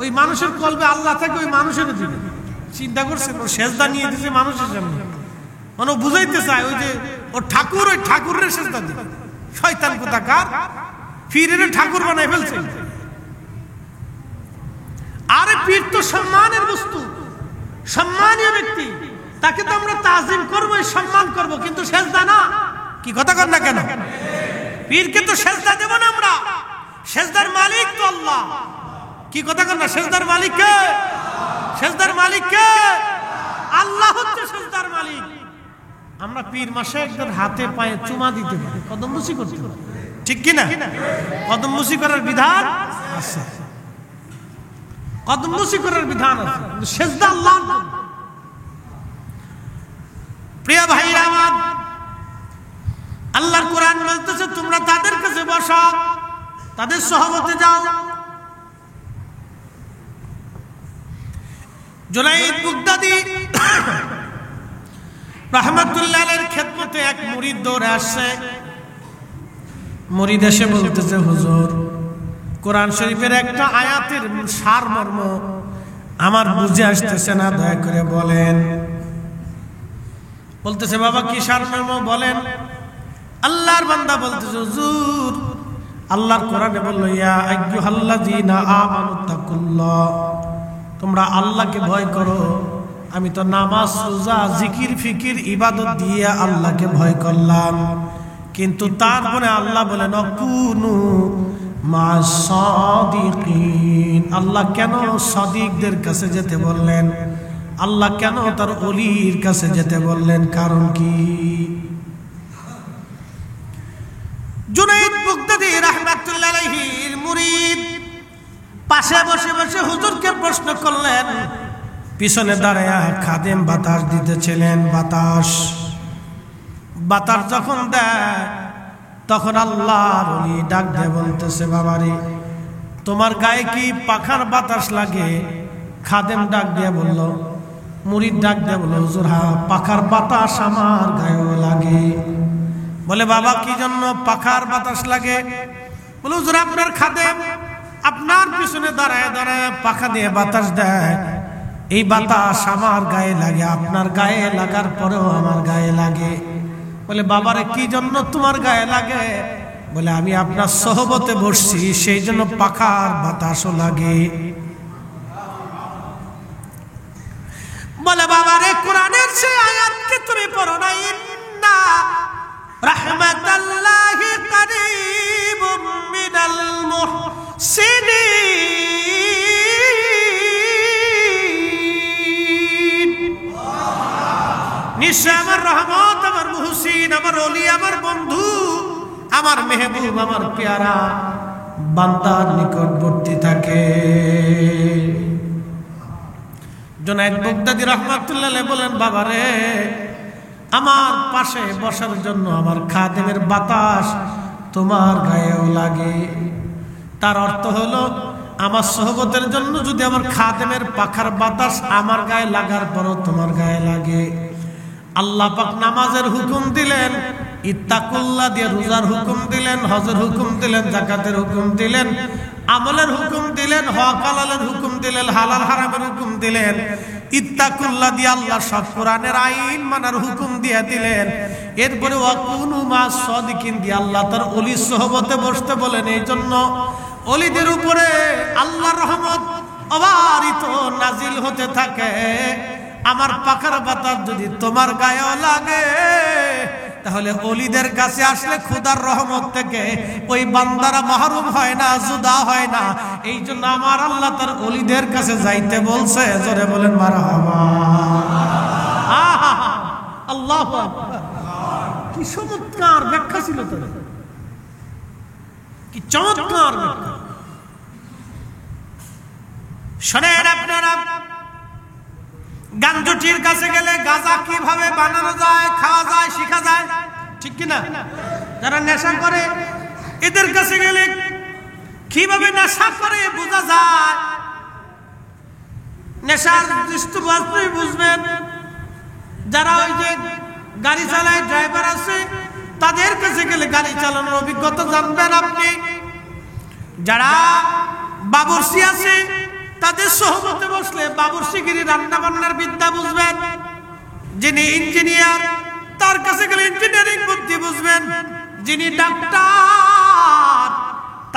Speaker 1: ওই মানুষের কলবে আল্লাহ থাকে, ওই মানুষের দিবেন। চিন্তা করছেন, ও সেজদা নিয়ে দিচ্ছে মানুষের সামনে, মানে বুঝাইতে চায় ওই যে ও ঠাকুর, ওই ঠাকুরের সেজদা দিবে। শয়তান কোথাকার, পীরের ঠাকুর বানাই ফেলছে। আরে পীর তো সম্মানের বস্তু, সম্মানীয় ব্যক্তি, তাকে তো আমরা তাজিম করবো, সম্মান করবো, কিন্তু সেজদা না। কি কথা কর না কেন? পীরকে তো সেজদা দেব না আমরা, সেজদার মালিক তো আল্লাহ। কি কথা কর না? সেজদার মালিক কে? সেজদার মালিক কে? আল্লাহ হচ্ছে সেজদার মালিক। আমরা পীর মাশায়েখদের হাতে পায়ে চুমা দিতে পারি, কদমবুসি করতে পারি, ঠিক কিনা? কদমবুসি করার বিধান আছে, কদমবুসি করার বিধান আছে, কিন্তু সেজদা আল্লাহর জন্য। প্রিয় ভাইরা আমার, আল্লাহর কোরআন বলতেছে তোমরা তাদের কাছে বসো, তাদের সহবতে যাও। জুনাইদ বুগদাদি রাহমাতুল্লাহ আলাইহির খেদমতে এক মুরিদ দৌড়ে আসছে। মুরিদ এসে বলতেছে, হুজুর, কোরআন শরীফের একটা আয়াতের সারমর্ম আমার বুঝে আসতেছে না, দয়া করে বলেন। বলতেছে, বাবা কি সারমর্ম বলেন? আল্লাহর বান্দা বলতেছে, হুজুর, আল্লাহর কোরআনে বলল, ইয়া আইয়ুহাল্লাযীনা আমানুত্তাকুল্লাহ, তোমরা আল্লাহকে ভয় করো। আমি তো নামাজ, রোজা, জিকির, ফিকির, ইবাদত দিয়ে আল্লাহকে ভয় করলাম, কিন্তু তারপরে আল্লাহ বলেন, অকুনু মা'আস সাদিকিন। আল্লাহ কেন সাদিকদের কাছে যেতে বললেন? আল্লাহ কেন তার ওলির কাছে যেতে বললেন? কারণ কি? জুনাইদ বাগদাদী রাহমাতুল্লাহ আলাইহির মুরিদ পাশে বসে বসে হুজুরকে প্রশ্ন করলেন। পিছনে দাঁড়ায়া খাদেম বাতাস দিতেছিলেন। বাতাস যখন দেয় তখন আল্লাহর ওলি ডাক দিয়ে বলতেছে, বাবারে তোমার গায়ে কি পাখার বাতাস লাগে? খাদেম ডাক দিয়ে বলল, মুরিদ ডাক দিয়ে বলল, হুজুর হ্যাঁ, পাখার বাতাস আমার গায়েও লাগে। বলে বাবা কি জন্য পাখার বাতাস লাগে? বলে হুজুর আপনার খাদেম আপনার পিছনে দাঁড়ায় দাঁড়ায় পাখা দিয়ে বাতাস দেয়, এই বাতাস আমার গায়ে লাগে, আপনার গায়ে লাগার পরেও আমার গায়ে লাগে। বলে বাবারে কি জন্য তোমার গায়ে লাগে? বলে আমি আপনার সোহবতে বসছি, সেই জন্য পাখার বাতাসও লাগে। বলে বাবারে কোরআনের সে আয়াতকে তুমি পড়ো না, ইন্না রাহমাতাল্লাহি করিবুম মিনাল মুহসিনিন। নিশ্চয় আমার রহমত, আমার মুহসিন, আমার ওলি, আমার বন্ধু, আমার মেহবুব, আমার পেয়ারা বান্দার নিকটবর্তী থাকে। জুনাইদ বাগদাদী রাহমাতুল্লাহ আলাইহি বলেন, বাবারে আমার পাশে বসার জন্য আমার খাদেমের বাতাস তোমার গায়েও লাগে। তার অর্থ হলো আমার সোহবতের জন্য যদি আমার খাদেমের পাখার বাতাস আমার গায়ে লাগার পরও তোমার গায়ে লাগে। আল্লাহ পাক নামাজের হুকুম দিলেন, ইত্তাকুল্লাহ দিয়ে রোজার হুকুম দিলেন, হজের হুকুম দিলেন, যাকাতের হুকুম দিলেন, আমলের হুকুম দিলেন, হক হালালের হুকুম দিলেন, হালাল হারামের হুকুম দিলেন। ইত্তাকুল্লাহ দিয়ে আল্লাহ সব কোরআনের আইন মানার হুকুম দিয়ে দিলেন। এরপরে ওয়াকুনু মা'আস সাদিকিন দিয়ে আল্লাহ তার ওলি সোহবতে বসতে বলেন। এই জন্য ওলিদের উপরে আল্লাহর রহমত অবারিত নাজিল হতে থাকে। আমার পাখার বাতাস যদি তোমার গায়েও লাগে তাহলে ওলিদের কাছে আসলে খোদার রহমত থেকে ওই বান্দারা মাহরুম হয় না, জুদা হয় না। এই জন্য আমার আল্লাহ তার ওলিদের কাছে যাইতে বলছে। জোরে বলেন মারহাবা। আল্লাহু আকবার। কি চমৎকার ব্যাখ্যা ছিল তো, কি চমৎকার ব্যাখ্যা। শোনেন আপনারা, গাঞ্জুটির কাছে গেলে গাঁজা কিভাবে বানানো যায়, খাওয়া যায়, শিখা যায়, ঠিক কিনা? যারা নেশা করে এদের কাছে গেলে কিভাবে নেশা করে বোঝা যায়। নেশার দৃষ্টিভঙ্গি বুঝবেন। যারা ওই যে গাড়ি চালায়, ড্রাইভার আছে, তাদের কাছে গেলে গাড়ি চালানোর অভিজ্ঞতা জানবেন আপনি। যারা বাবুর্চি আছে তাদের সোহবতে বসলে বাবুর্চিগিরি রান্না বান্নার বিদ্যা বুঝবেন। যিনি ইঞ্জিনিয়ার তার কাছে গেলে ইঞ্জিনিয়ারিং বুদ্ধি বুঝবেন। যিনি ডাক্তার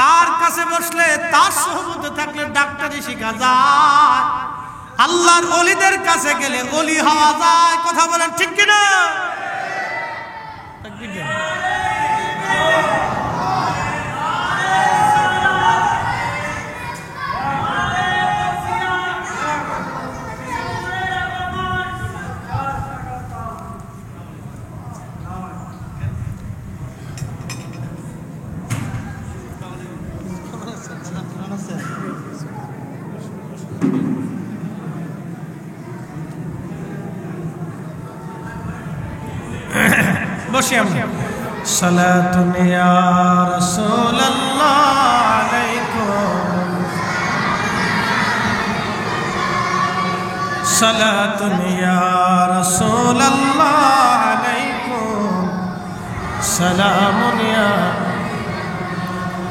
Speaker 1: তার কাছে বসলে, তার সোহবতে থাকলে ডাক্তারি শিখা যায়। আল্লাহর ওলিদের কাছে গেলে ওলি হওয়া যায়। কথা বলেন ঠিক কিনা? বসে আমরা সালাতুন ইয়া রাসূলুল্লাহ আলাইকুম, সালাতুন ইয়া রাসূলুল্লাহ আলাইকুম, সালামুন ইয়া,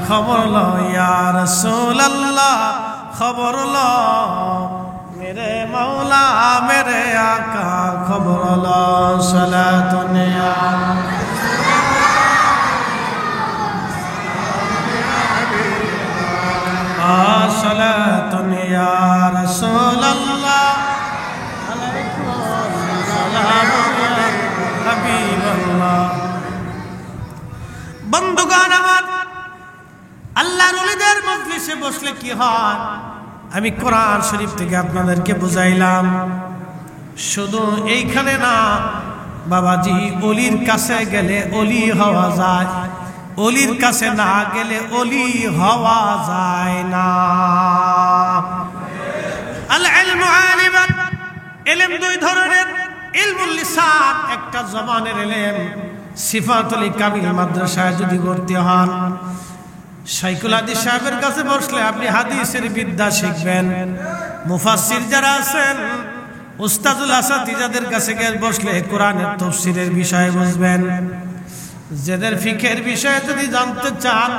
Speaker 1: খবর লও ইয়া রাসূলুল্লাহ, খবর লও मेरे मौला मेरे आका, खबर लो सलातुन या सलातुन या रसूल अल्लाह अलैकुम सलाम या हबीब अल्लाह। बंदुगान আমার আল্লাহর ওলি মজলিসে বসলে কি হয় আমি কোরআন শরীফ থেকে আপনাদেরকে বুঝাইলাম। শুধু এইখানে না বাবাজি, অলির কাছে গেলে অলি হওয়া যায়, অলির কাছে না গেলে অলি হওয়া যায় না। আল ইলমু আলিমান, ইলম দুই ধরনের, ইলমুল লিসান একটা জবানের ইলম। সিফাতুল কামিল মাদ্রাসায় যদি ভর্তি হন, শাইখুল হাদিস সাহেবের কাছে বসলে আপনি হাদিসের বিদ্যা শিখবেন। মুফাসসির যারা আছেন, উস্তাদুল আসাতিজাদের কাছে গিয়ে বসলে কোরআনের তাফসীরের বিষয় বুঝবেন। যাদের ফিকহের বিষয়ে যদি জানতে চান,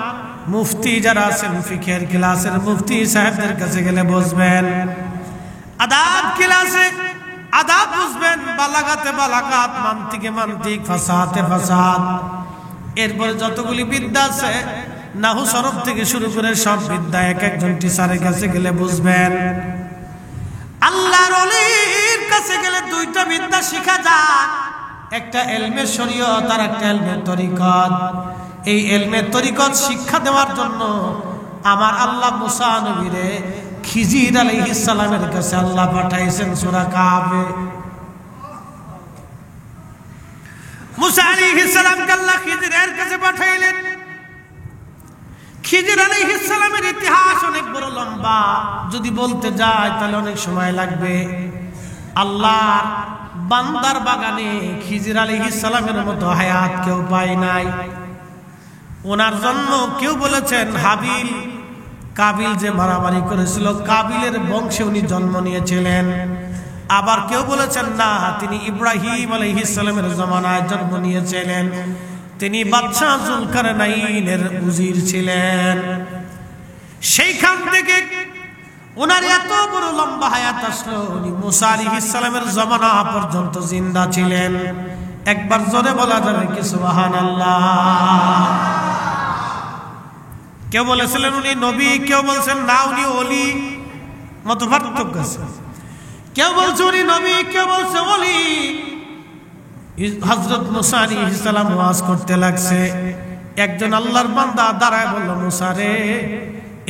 Speaker 1: মুফতি যারা আছেন ফিকহের ক্লাসের মুফতি সাহেবদের কাছে গেলে বুঝবেন। আদাব ক্লাসে আদাব বুঝবেন, বালাগাতে বালাগাত, মান্তিকে মান্তিক, ফাসাহাতে ফাসাহাত। এরপরে যতগুলি বিদ্যা আছে নাহু সরফ থেকে শুরু করে সব বিদ্যা এক একজন টিচারের কাছে গেলে বুঝবেন। আল্লাহর ওলির কাছে গেলে দুইটা বিদ্যা শেখা যায়, একটা ইলমে শরীয়ত আর একটা ইলমে তরিকত। এই ইলমে তরিকত শিক্ষা দেওয়ার জন্য আমার আল্লাহ মুসা নবীরে খিজির আলাইহিস সালামের কাছে আল্লাহ পাঠাইছেন। সূরা কাহফে মুসা আলাইহিস সালামকে আল্লাহ খিজিরের কাছে পাঠাইলেন। খিজির আলাইহিস সালামের ইতিহাস অনেক বড় লম্বা, যদি বলতে যায় তাহলে অনেক সময় লাগবে। আল্লাহর বান্দার বাগানে খিজির আলাইহিস সালামের মতো হায়াত কেউ পায় নাই। ওনার জন্ম কেউ বলেছেন হাবিল কাবিল যে মারামারি করেছিল, কাবিলের বংশে উনি জন্ম নিয়েছিলেন। আবার কেউ বলেছেন না, তিনি ইব্রাহিম আলাইহিস সালামের জমানায় জন্ম নিয়েছিলেন। তিনি বাদশাহ যুলকারনাইনের উজির ছিলেন। সেইখান থেকে ওনার এত বড় লম্বা হায়াত আসলো, উনি মুসা আলাইহিস সালামের জমানা পর্যন্ত জিন্দা ছিলেন। একবার জোরে বলা যাবে কি সুবহানাল্লাহ? কেউ বলেছিলেন উনি নবী, কেউ বলছেন না উনি ওলি, মত পার্থক্য আছে। কেউ বলছে উনি নবী, কেউ বলছে ওলি। হযরত মুসা আলাইহিস সালাম ওয়াজ করতে লাগছে। একজন আল্লাহর বান্দা দাঁড়ায় বলল, মুসা রে,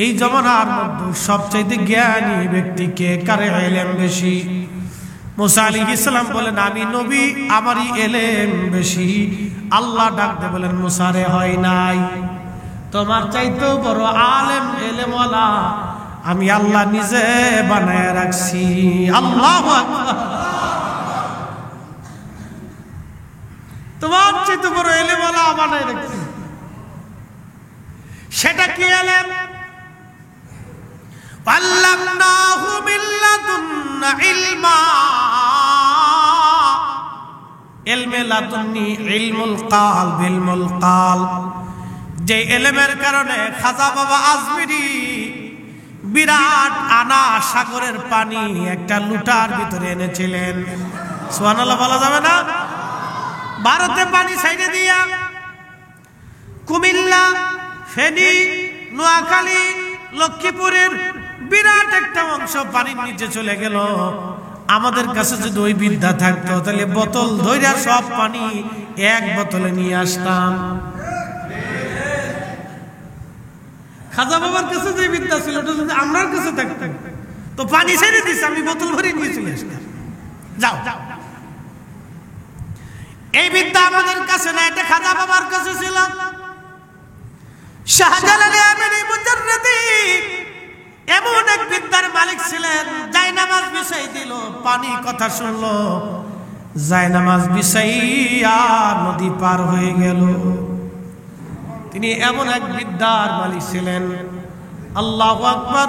Speaker 1: এই জমানার মধ্যে সবচেয়ে জ্ঞানী ব্যক্তি কে, কারে ইলম বেশি? মুসা আলাইহিস সালাম বলেন, আমি নবী, আমারই ইলম বেশি। আল্লাহ ডাকতে বলেন, মুসা রে, হয় নাই, তোমার চাইতেও বড় আলেম ইলমওয়ালা আমি আল্লাহ নিজে বানায় রাখছি। আল্লাহু আকবার। তোমার চাইতে বড় ইলমওয়ালা বানায় রাখছি। সেটা কি ইলম? আল্লামনাহু মিন লাদুন্না ইলমা। ইলমে লাদুন্নি ইলমুল কালব, ইলমুল কালব। যে ইলমের কারণে খাজা বাবা আজমিরি বিরাট আনা সাগরের পানি একটা লুটার ভিতরে এনেছিলেন। সুবহানাল্লাহ বলা যাবে না? ভারতে পানি ছাইড়ে দিয়া কুমিল্লা, ফেনী, নোয়াখালী, লক্ষ্মীপুরের বিরাট একটা অংশ পানির নিচে চলে গেল। আমাদের কাছে যদি ওই বিদ্যা থাকতো তাহলে বোতল ধইরা সব পানি এক বোতলে নিয়ে আসতাম। খাজা বাবার কাছে যে বিদ্যা ছিল ওটা যদি আমার কাছে থাকতো তো পানি ছেড়ে দিস, আমি বোতল ভরে নিয়ে চলে আসতাম। যাও, এই বিদ্যা আমাদের কাছে না, এটা খাজা বাবার কাছে ছিল। শাহজালাল আমিনী মুজাররদি এমন এক বিদ্যার মালিক ছিলেন, জায়নামাজ বিছাই দিল, পানি কথা শুনলো, জায়নামাজ বিছাইয়া নদী পার হয়ে গেল। তিনি এমন এক বিদ্যার মালিক ছিলেন। আল্লাহু আকবার।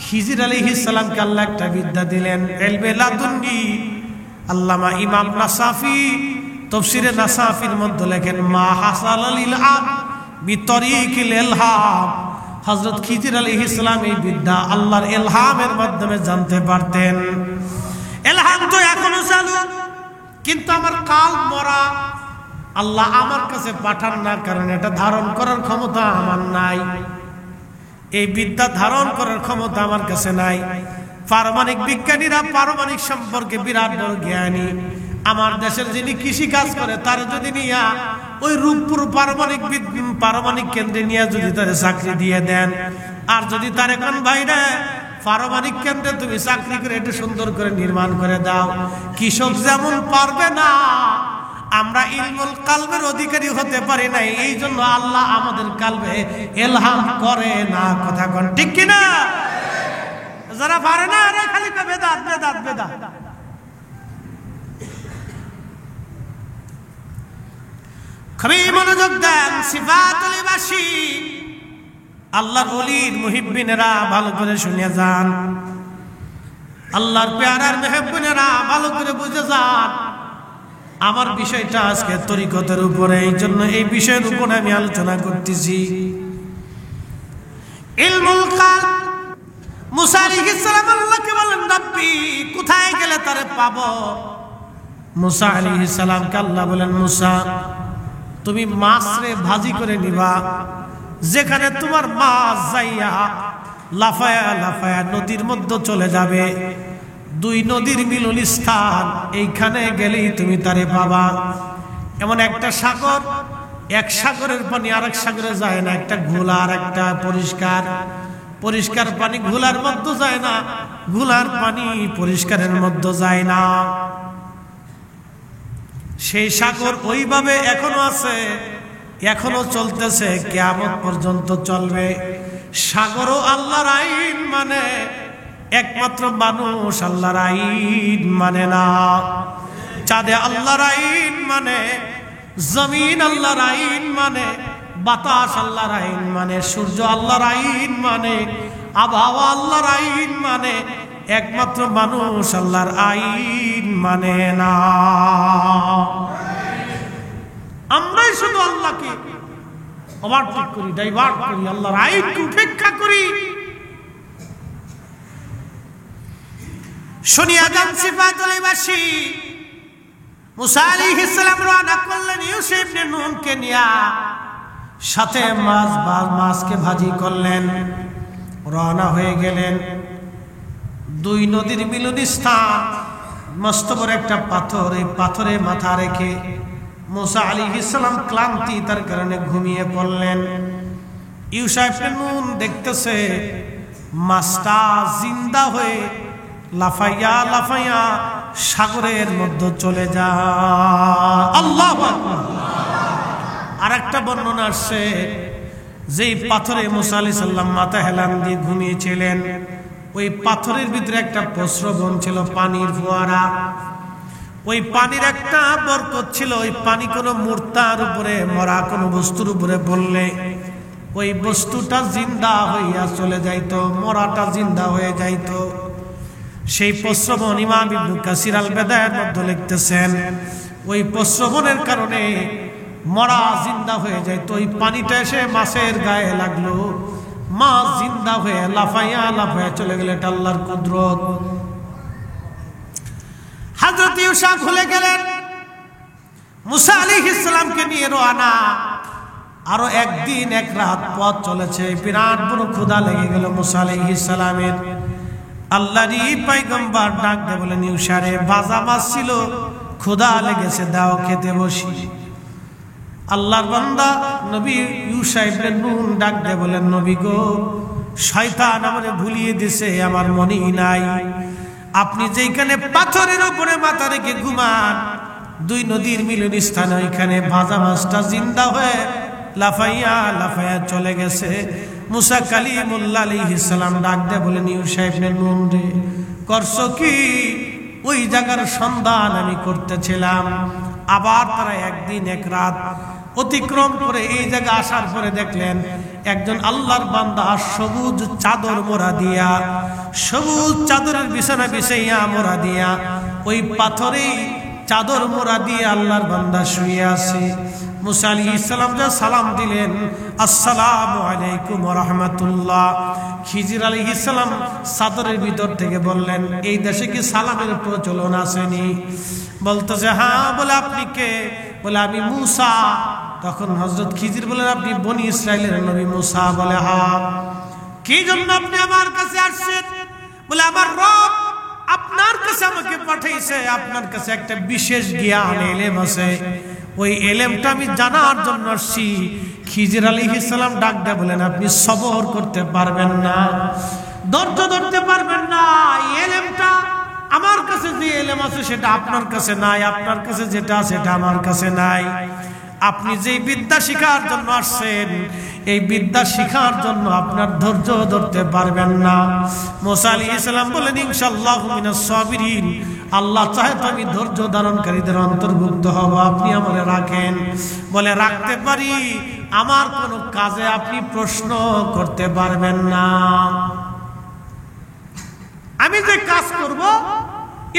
Speaker 1: খিজির আলাইহিস সালামকে আল্লাহ একটা বিদ্যা দিলেন, ইলমে লাদুন্নি। আল্লামা ইমাম নাসাফি তাফসীরে নাসাফির মধ্যে লেখেন, মা হাসাল লিল আব বিতরিকিল ইলহাম। হযরত খিজির আলাইহিস সালাম এই বিদ্যা আল্লাহর ইলহামের মাধ্যমে জানতে পারতেন। ইলহাম তো এখনো চালু, কিন্তু আমার কাল মরা। আল্লাহ আমার কাছে পাঠান না, কারণ এটা ধারণ করার ক্ষমতা আমার নাই। এই বিদ্যা ধারণ করার ক্ষমতা আমার কাছে নাই। পারমাণবিক বিজ্ঞানীরা পারমাণবিক সম্পর্কে বিরাট বড় জ্ঞানী। আমার দেশের যিনি কৃষি কাজ করে তার যদি নিয়া ওই রূপপুর পারমাণবিক কেন্দ্রে নিয়ে যদি তার চাকরি দিয়ে দেন, আর যদি তারে কোন ভাইরে পারমাণবিক কেন্দ্রে তুমি চাকরি করে একটু সুন্দর করে নির্মাণ করে দাও, কৃষক যেমন পারবে না, আমরা ইলমুল কালবের অধিকারী হতে পারি না, এই জন্য আল্লাহ আমাদের কালবে ইলহাম করে না। কথা কোন ঠিক কিনা? যারা পারে না আরে খালি বেদাত বেদাত বেদাত। খুবই মনোযোগ দেন, সিফাতুল ইবাসি আল্লাহর ওলির মুহিব্বিনেরা ভালো করে শুনে যান, আল্লাহর পেয়ারার মেহব্বিনেরা ভালো করে বুঝে যান। আমার বিষয়টা আজকে তরিকতের উপরে, এই জন্য এই বিষয়ের উপরে আমি আলোচনা করতেছি। ইলমুল কাল, মুসা আলাইহিস সালাম আল্লাহকে বলেন, রব্বি কোথায় গেলে তারে পাবো? মুসা আলাইহিস সালামকে আল্লাহ বলেন, মুসা তুমি মাছরে ভাজি করে নিবা, যেখানে তোমার মাছ যাইয়া লাফায়া লাফায়া নদীর মধ্যে চলে যাবে, দুই নদীর মিলন স্থান, এইখানে গেলেই তুমি তারে পাবা। এমন একটা সাগর, এক সাগরের পানি আরেক সাগরে যায় না, একটা ঘোলা আর একটা পরিষ্কার, পরিষ্কার পানি ঘোলার মধ্যে যায় না, ঘোলার পানি পরিষ্কারের মধ্যে যায় না। সেই সাগর ওইভাবে এখনো আছে, এখনো চলতেছে, কিয়ামত পর্যন্ত চলবে। সাগরও আল্লাহর আইন মানে, একমাত্র মানুষ আল্লাহর আইন মানে না। চাঁদে আল্লাহর আইন মানে, জমিন আল্লাহর আইন মানে, বাতাস আল্লাহর আইন মানে, সূর্য আল্লাহর আইন মানে, আবহাওয়া আল্লাহর আইন মানে, একমাত্র মানুষ আল্লাহর আইন মানে না। আমরাই শুধু আল্লাহকে ওভারটেক করি, ডাইভার্ট করি, আল্লাহর আইনকে উপেক্ষা করি। শুনিয়া যান সিফাতুল ইবাসি। মুসা আলাইহিস সালাম রওনা করলেন ইউসুফ ইবনে নুনকে নিয়া, সাথে মাছকে ভাজি করলেন, রওনা হয়ে গেলেন। দুই নদীর মিলনস্থান, মস্ত বড় একটা পাথর, এই পাথরে মাথা রেখে মুসা আলাইহিস সালাম ক্লান্তি তার কারণে ঘুমিয়ে পড়লেন। ইউসুফ ইবনে নুন দেখতেছে মাছটা জিন্দা হয়ে লাফাইয়া লাফাইয়া সাগরের মধ্যে চলে যায়। আল্লাহু আকবার। আরেকটা বর্ণনা আসছে, যেই পাথরে মুসা আলাইহিস সালাম মাথা হেলান দিয়ে ঘুমিয়েছিলেন, ওই পাথরের ভিতরে একটা প্রস্রবণ ছিল, পানির ফোয়ারা। ওই পানির একটা বরকত ছিল, ওই পানি কোনো মূর্তার উপরে, মরা কোনো বস্তুর উপরে বললে ওই বস্তুটা জিন্দা হইয়া চলে যাইতো, মরাটা জিন্দা হয়ে যাইতো। সেই প্রস্রবণ ইমাম ইবনে কাসির আল বেদায়ের মধ্যে লিখতেছেন, ওই প্রস্রবণের কারণে মরা জিন্দা হয়ে যাইতো। ওই পানিটা এসে মাছের গায়ে লাগলো, মাছ জিন্দা হয়ে লাফাইয়া লাফাইয়া চলে গেলে, এটা আল্লাহর কুদরত। হযরত ইউসুফ ভুলে গেলেন, মুসা আলাইহিস সালামকে নিয়ে রওনা। আরো একদিন এক রাত পথ চলেছে, বিরাট বড় ক্ষুধা লেগে গেল মুসা আলাইহিস সালামের। আল্লাহরই পয়গম্বর ডাক দিয়ে বলেন, ইউসুফ রে, ভাজা মাছ ছিল, ক্ষুধা লেগেছে, দাও খেতে বসি। আল্লাহর বান্দা নবী ইউসুফ ইবনে নুন ডাক দিয়ে বলেন, নবী গো, শয়তান আমারে ভুলিয়ে দিছে, আমার মনেই নাই। আপনি যেখানে পাথরের উপরে মাথা রেখে ঘুমান, দুই নদীর মিলন স্থানে, ওইখানে ভাজা মাছটা জিন্দা হয়ে লাফাইয়া লাফাইয়া চলে গেছে। মুসা কালিমুল্লাহ আলাইহিস সালাম ডাক দিয়ে বলেন, ইউসুফ ইবনে নুন রে, করছো কি? ওই জায়গার সন্ধান আমি করতেছিলাম। আবার তারা একদিন এক রাত অতিক্রম করে এই জায়গা আসার পরে দেখলেন একজন আল্লাহর বান্দা সবুজ চাদর মোড়া দিয়া, সবুজ চাদরের বিছানা বিছাইয়া মোড়া দিয়া, ওই পাথরেই চাদর মোড়া দিয়ে আল্লাহর বান্দা শুয়ে আছে। মুসা আলাইহিস সালাম যা সালাম দিলেন, আসসালামু আলাইকুম ওয়া রাহমাতুল্লাহ। খিজির আলাইহিস সালাম চাদরের ভিতর থেকে বললেন, এই দেশে কি সালামের প্রচলন আসেনি? বলতেছে হ্যাঁ। বলে আপনি কে? বলে আমি মুসা। তখন হযরত খিজির বলেন, আপনি বনি ইসরাইলের নবী মুসা? বলে হ্যাঁ। কি জন্য আপনি আমার কাছে আসছেন? বলে আমার রব আপনার কাছে আমাকে পাঠাইছে, আপনার কাছে একটা বিশেষ জ্ঞান এলেম আছে, ওই এলেমটা আমি জানার জন্য আসছি। খিজির আলাইহিস সালাম ডাক দেয়া বলেন, আপনি সবর করতে পারবেন না, ধৈর্য ধরতে পারবেন না। এলেমটা আমার কাছে যে এলেম আছে সেটা আপনার কাছে নাই, আপনার কাছে যেটা আছে সেটা আমার কাছে নাই। আপনি যেই বিদ্যা শিখার জন্য আসছেন, এই বিদ্যা শিখার জন্য আপনার ধৈর্য ধরতে পারবেন না। মুসা আলাইহিস সালাম বলেন, ইনশাআল্লাহু মিনাস সাবিরিন, আল্লাহ চাহে তো আমি ধৈর্য ধারণকারীদের অন্তর্ভুক্ত হব, আপনি আমারে রাখেন। বলে, রাখতে পারি, আমার কোনো কাজে আপনি প্রশ্ন করতে পারবেন না। আমি যে কাজ করব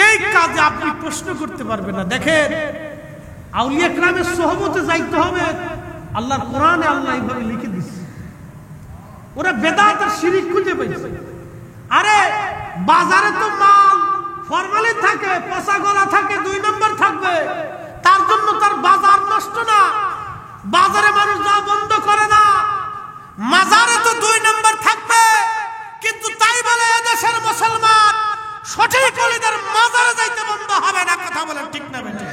Speaker 1: এই কাজে আপনি প্রশ্ন করতে পারবেন না। দেখেন, আউলিয়া কেরামের সোহবতে যাইতে হবে। আল্লাহর কোরআনে আল্লাহ এইভাবে লিখে দিচ্ছে, ওরা বেদাত আর শিরিক খুঁজে পেয়েছে। আরে বাজারে তো মাল ফরমালিন থাকে, পচা গলা থাকে, 2 নম্বর থাকবে, তার জন্য তার বাজার নষ্ট না। বাজারে মানুষ যা বন্ধ করে না, মাজারে তো 2 নম্বর থাকবে। কিন্তু তাই বলে এদেশের মুসলমান সঠিক ওলিদের মাজারে যাইতে বন্ধ হবে না। কথা বলেন ঠিক না বেঠিক?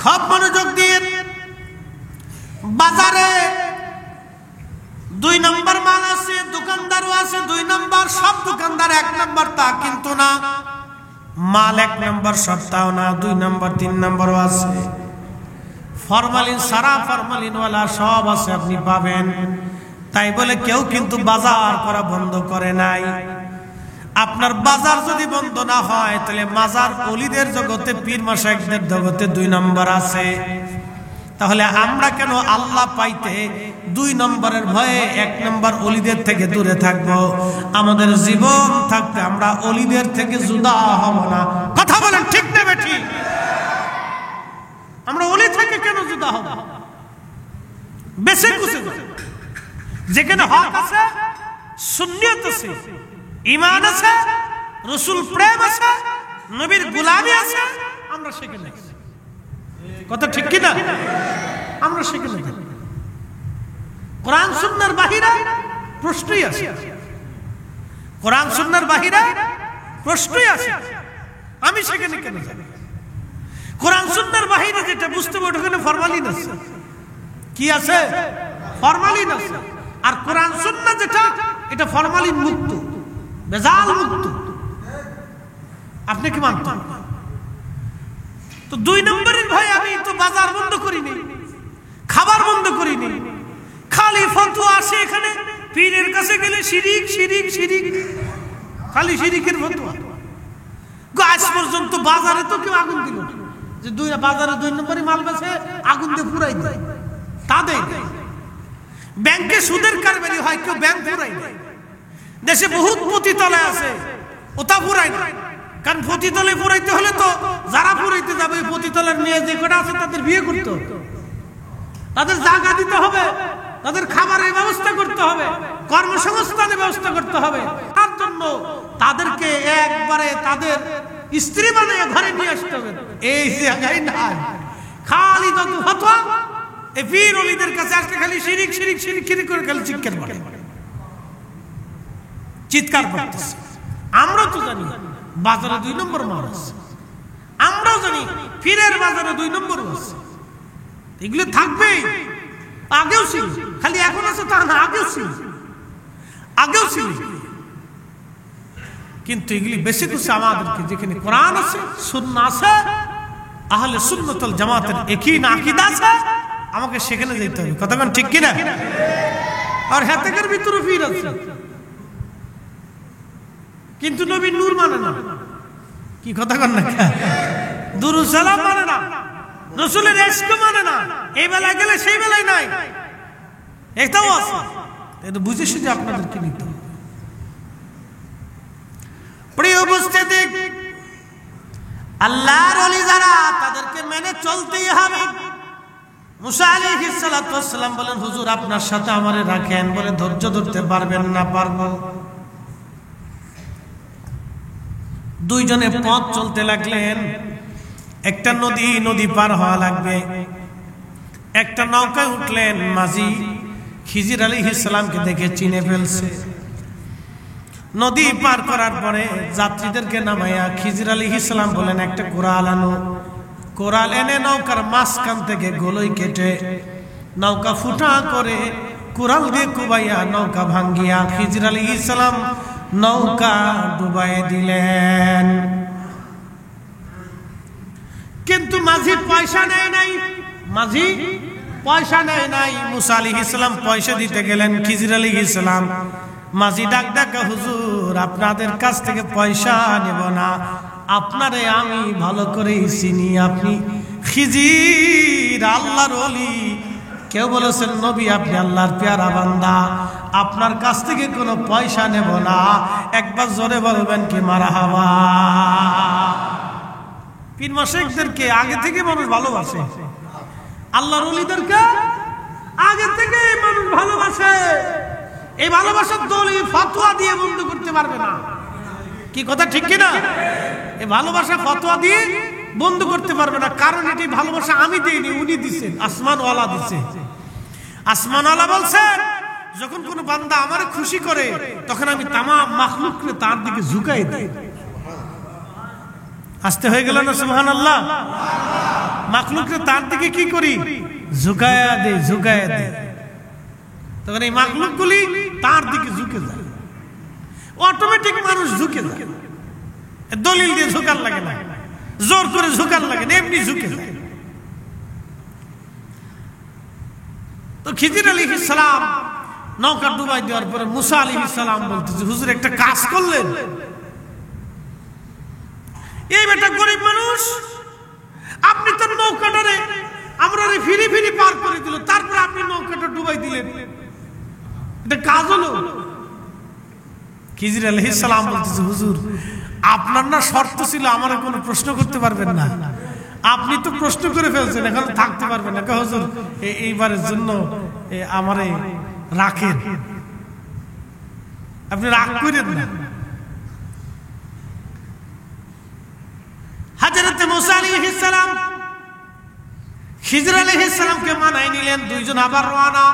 Speaker 1: খুব মনোযোগ দিয়ে, বাজারে 2 নম্বর মাল আছে, দোকানদারও আছে 2 নম্বর, সব দোকানদার 1 নম্বর তা কিন্তু না। মাল 1 নম্বর সত্তাও না, 2 নম্বর 3 নম্বরও আছে। ফরমালিন সারা ফরমালিনওয়ালা সব আছে, আপনি পাবেন। তাই বলে কেউ কিন্তু বাজার করা বন্ধ করে নাই। আপনার বাজার যদি বন্ধ না হয়, তাহলে মাজার ওলিদের জগতে, পীর মাশায়েখদের জগতে 2 নম্বর আছে। তাহলে আমরা কেন আল্লাহ পাইতে 2 নম্বরের ভয়ে 1 নম্বর ওলিদের থেকে দূরে থাকবো? আমাদের জীবন থাকতে আমরা ওলিদের থেকে জুদা হব না। কথা বলেন ঠিক না বেঠিক? আমরা ওলি থেকে কেন জুদা হব? বেশি খুশি যেখানে হক আছে, সুন্নিয়ত আছে, ঈমান আছে, রাসূল প্রেম আছে, নবীর গোলামি আছে, আমরা সেখানে। কথা ঠিক কি না? আমরা সেখানে কোরআন সুন্নাহর বাহিরে প্রশ্নই আছে, কোরআন সুন্নাহর বাহিরে প্রশ্নই আছে। আমি সেখানে কেন যাব? কোরআন সুন্নাহর বাহিরে যেটা বুঝতে হবে ওখানে ফরমালিন আছে। কি আছে? ফরমালিন আছে। আর কোরআন সুন্নাহ যেটা, এটা ফরমালিন মুক্ত, বেজাল মুক্ত। আপনি কি মানতেন? তো 2 নম্বরের ভয় আমি তো বাজার বন্ধ করিনি, খাবার বন্ধ করিনি, খালি ফতোয়া আসে এখানে। পীরের কাছে গেলে শিরিক শিরিক শিরিক, খালি শিরিকের ফতোয়া। আজ পর্যন্ত বাজারে তো কেউ আগুন দিল না, যে বাজারে 2 নম্বরে মাল বেচে আগুন দিয়ে পুরাই দেয়, তা দেয়। ব্যাংকে সুদের কারবারি হয়, কেউ ব্যাংক পুরাই দেয়। দেশে বহুত পতিতলে আছে, ওটা পুরাই না। কারণ পতিতলে পুরাইতে হলে তো যারা পুরাইতে যাবে, পতিতলের মেয়ে যে কটা আছে তাদের বিয়ে করতে হবে, তাদের জায়গা দিতে হবে, তাদের খাবারের ব্যবস্থা করতে হবে, কর্মসংস্থানের ব্যবস্থা করতে হবে। তার জন্য তাদেরকে একবারে তাদের স্ত্রী বানিয়ে ঘরে নিয়ে আসতে হবে। এই জায়গায় নাই, খালি যত ফতোয়া, এই পীর ওলিদের কাছে আসলে খালি শিরিক শিরিক শিরিক শিরিক করে খালি চিৎকার করে, চিৎকার করতেছে। আমরা তো জানি বাজারে 2 নম্বর মাল আছে, আমরাও জানি পীরের বাজারে 2 নম্বর আছে। এগুলো থাকবেই, আগেও ছিল, খালি এখন আছে তা না, আগেও ছিল, আগেও ছিল। কিন্তু এগুলি বেশি কিছু আমাদেরকে, যেখানে কোরআন আছে, সুন্নাহ আছে, আহলে সুন্নাত ওয়াল জামাতের একই আকীদা আছে, আমাকে সেখানে যেতে হবে। কথা কোন ঠিক কি না? আর হেতেকের ভিতরে পীর আছে, কিন্তু নবীর নূর মানে না। কি কথা কন না? দুরূদ সালাম মানে না, রাসূলের ইশক মানে না। এই বেলায় গেলে সেই বেলায় নাই, এটাও আছে। এটা বুঝে শুনে আপনাদেরকে নিতে হবে। প্রিয় উপস্থিতি, আল্লাহর ওলি যারা, তাদেরকে মেনে চলতেই হবে। মুসা আলাইহিস সালাতু ওয়াস সালাম বলেন, হুজুর আপনার সাথে আমারে রাখেন। বলে, ধৈর্য ধরতে পারবেন না? পারবো। দুইজনে পথ চলতে লাগলেন। একটা নদী পার হওয়া লাগবে। একটা নৌকায় উঠলেন। মাঝি খিজির আলাইহিস সালামকে দেখে চিনে ফেলছে। নদী পার করার পরে যাত্রীদেরকে নামাইয়া খিজির আলাইহিস সালাম বলেন, একটা কোরাল আনো। কোরাল এনে নৌকার মাঝখান থেকে গোলই কেটে নৌকা ফুটা করে কোরাল দিয়ে কুবাইয়া নৌকা ভাঙ্গিয়া খিজির আলাইহিস সালাম নৌকা ডুবাই দিলেন। কিন্তু মাঝি পয়সা নেয় নাই। মাঝি পয়সা নেয় নাই। মুসা আলাইহিস সালাম পয়সা দিতে গেলেন। খিজির আলাইহিস সালাম মাঝি ডাক, হুজুর আপনাদের কাছ থেকে পয়সা নেব না, আপনারে আমি ভালো করে চিনি, আপনি খিজির আল্লাহর ওলি। কেউ বলেছেন নবী আপনি আল্লাহর পেয়ারা বান্দা, আপনার কাছ থেকে কোনো পয়সা নেব না। একবার জোরে বলবেন কি মারহাবা। পীর মাশায়েখদেরকে আগে থেকে মানুষ ভালোবাসে, আল্লাহর ওলিদেরকে আগে থেকে মানুষ ভালোবাসে। এই ভালোবাসার দলিল ফতোয়া দিয়ে বন্ধ করতে পারবে না। কি কথা ঠিক কিনা? এই ভালোবাসা ফতোয়া দিয়ে বন্ধ করতে পারবে না। কারণ এটি ভালোবাসা আমি দেইনি, উনি দিচ্ছেন, আসমানওয়ালা দিচ্ছে। আসমানওয়ালা বলছেন, যখন কোনো বান্দা আমারে খুশি করে তখন আমি তামাম মাখলুককে তার দিকে ঝুঁকাই দিই। আসতে হয়ে গেল না সুবহানাল্লাহ? মাখলুককে তার দিকে কি করি? ঝুঁকায়া দেই। তখন এই মাখলুকগুলি তার দিকে ঝুঁকে যায়। অটোমেটিক মানুষ ঝুঁকে যায়। দলিল দিয়ে ঝুঁকার লাগে না, জোর করে ঝুঁকার লাগে না, এমনি ঝুঁকে যায়। তো খিজির আলাইহিস সালাম নৌকা ডুবাই দেওয়ার পরে মুসা আলাইহিস সালাম বলতেছে, হুজুর একটা কাজ করলেন। এই বেটা গরিব মানুষ, আপনি তো নৌকাটারে আমরা ফিরি পার করে দিল, তারপর আপনি নৌকাটা ডুবাই দিলেন, এটা কাজ হলো? খিজির আলাইহিস সালাম বলতেছে, হুজুর আপনার না শর্ত ছিল আমার কোনো প্রশ্ন করতে পারবেন না, আপনি তো প্রশ্ন করে ফেলছেন, এখন থাকতে পারবেন না। হুজুর এইবারের জন্য আমারে রাখেন, আপনি রাগ করেন না। হযরত মুসা আলাইহিস সালাম খিজির আলাইহিস সালামকে মানায় নিলেন। দুইজন আবার রওনা।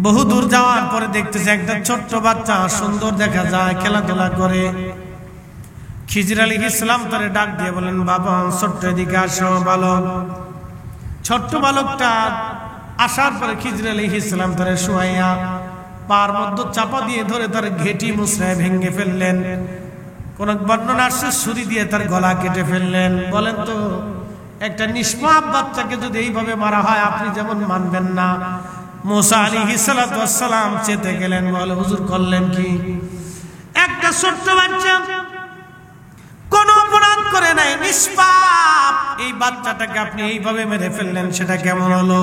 Speaker 1: বহু দূর যাওয়ার পরে দেখতেছে একটা ছোট্ট বাচ্চা, সুন্দর দেখা যায়, খেলাধুলা করে। খিজির আলাইহিস সালাম তারে ডাক দিয়ে বলেন, বাবা ছোট্ট এদিকে আসো বালক। ছোট্ট বালকটা আসার পরে খিজির আলাইহিস সালাম তারে শুয়াইয়া পার মধ্যে চাপা দিয়ে ধরে তার ঘেটি মুছড়ায় ভেঙে ফেললেন। কোন বর্ণনা আসছে ছুরি দিয়ে তার গলা কেটে ফেললেন। বলেন তো, একটা নিষ্পাপ বাচ্চাকে যদি এইভাবে মারা হয় আপনি যেমন মানবেন না। মুসা আলাইহিস সালাতু ওয়াস সালাম চেতে গেলেন, বলে হুজুর করলেন কি? একটা ছোট্ট বাচ্চা কোন অপরাধ করে নাই, নিষ্পাপ, এই বাচ্চাটাকে আপনি এইভাবে মেরে ফেললেন, সেটা কেমন হলো?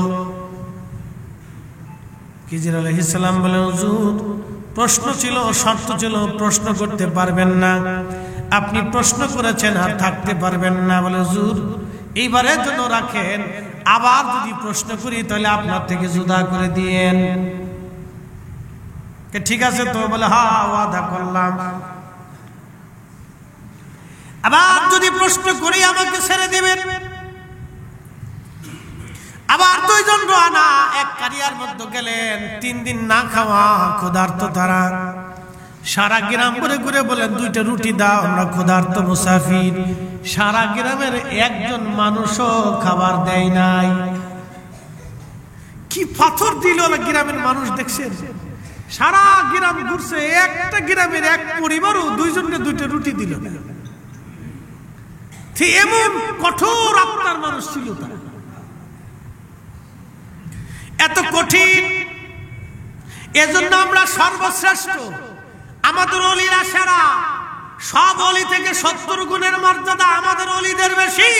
Speaker 1: খিজির আলাইহিস সালাম বলে, হুজুর প্রশ্ন ছিল, শর্ত ছিল, প্রশ্ন করতে পারবেন না, আপনি প্রশ্ন করেছেন আর থাকতে পারবেন না। বলে হুজুর এইবারের জন্য রাখেন, আবার যদি প্রশ্ন করি তাহলে আপনার থেকে জুদা করে দিয়েন। ঠিক আছে তো? বলে হ্যাঁ ওয়াদা করলাম। আবার যদি প্রশ্ন করি আমাকে ছেড়ে দিবেন। আবার দুইজন রওনা, এক কারিয়ার মধ্যে গেলেন। 3 দিন না খাওয়া, ক্ষুধার্ত তারা। সারা গ্রাম ঘুরে ঘুরে বলেন, 2টা রুটি দাও, আমরা ক্ষুধার্ত মুসাফির। সারা গ্রামের একজন মানুষও খাবার দেয় নাই। কি পাথর দিল গ্রামের মানুষ, দেখছেন? সারা গ্রাম ঘুরছে, একটা গ্রামের এক পরিবারও দুইজনকে 2টা রুটি দিল না। এমন কঠোর আত্মার মানুষ ছিল তারা, এত কঠিন। এজন্য আমরা সর্বশ্রেষ্ঠ, আমাদের ওলিরা সেরা। সব ওলি থেকে 70 গুণের মর্যাদা আমাদের ওলিদের বেশি।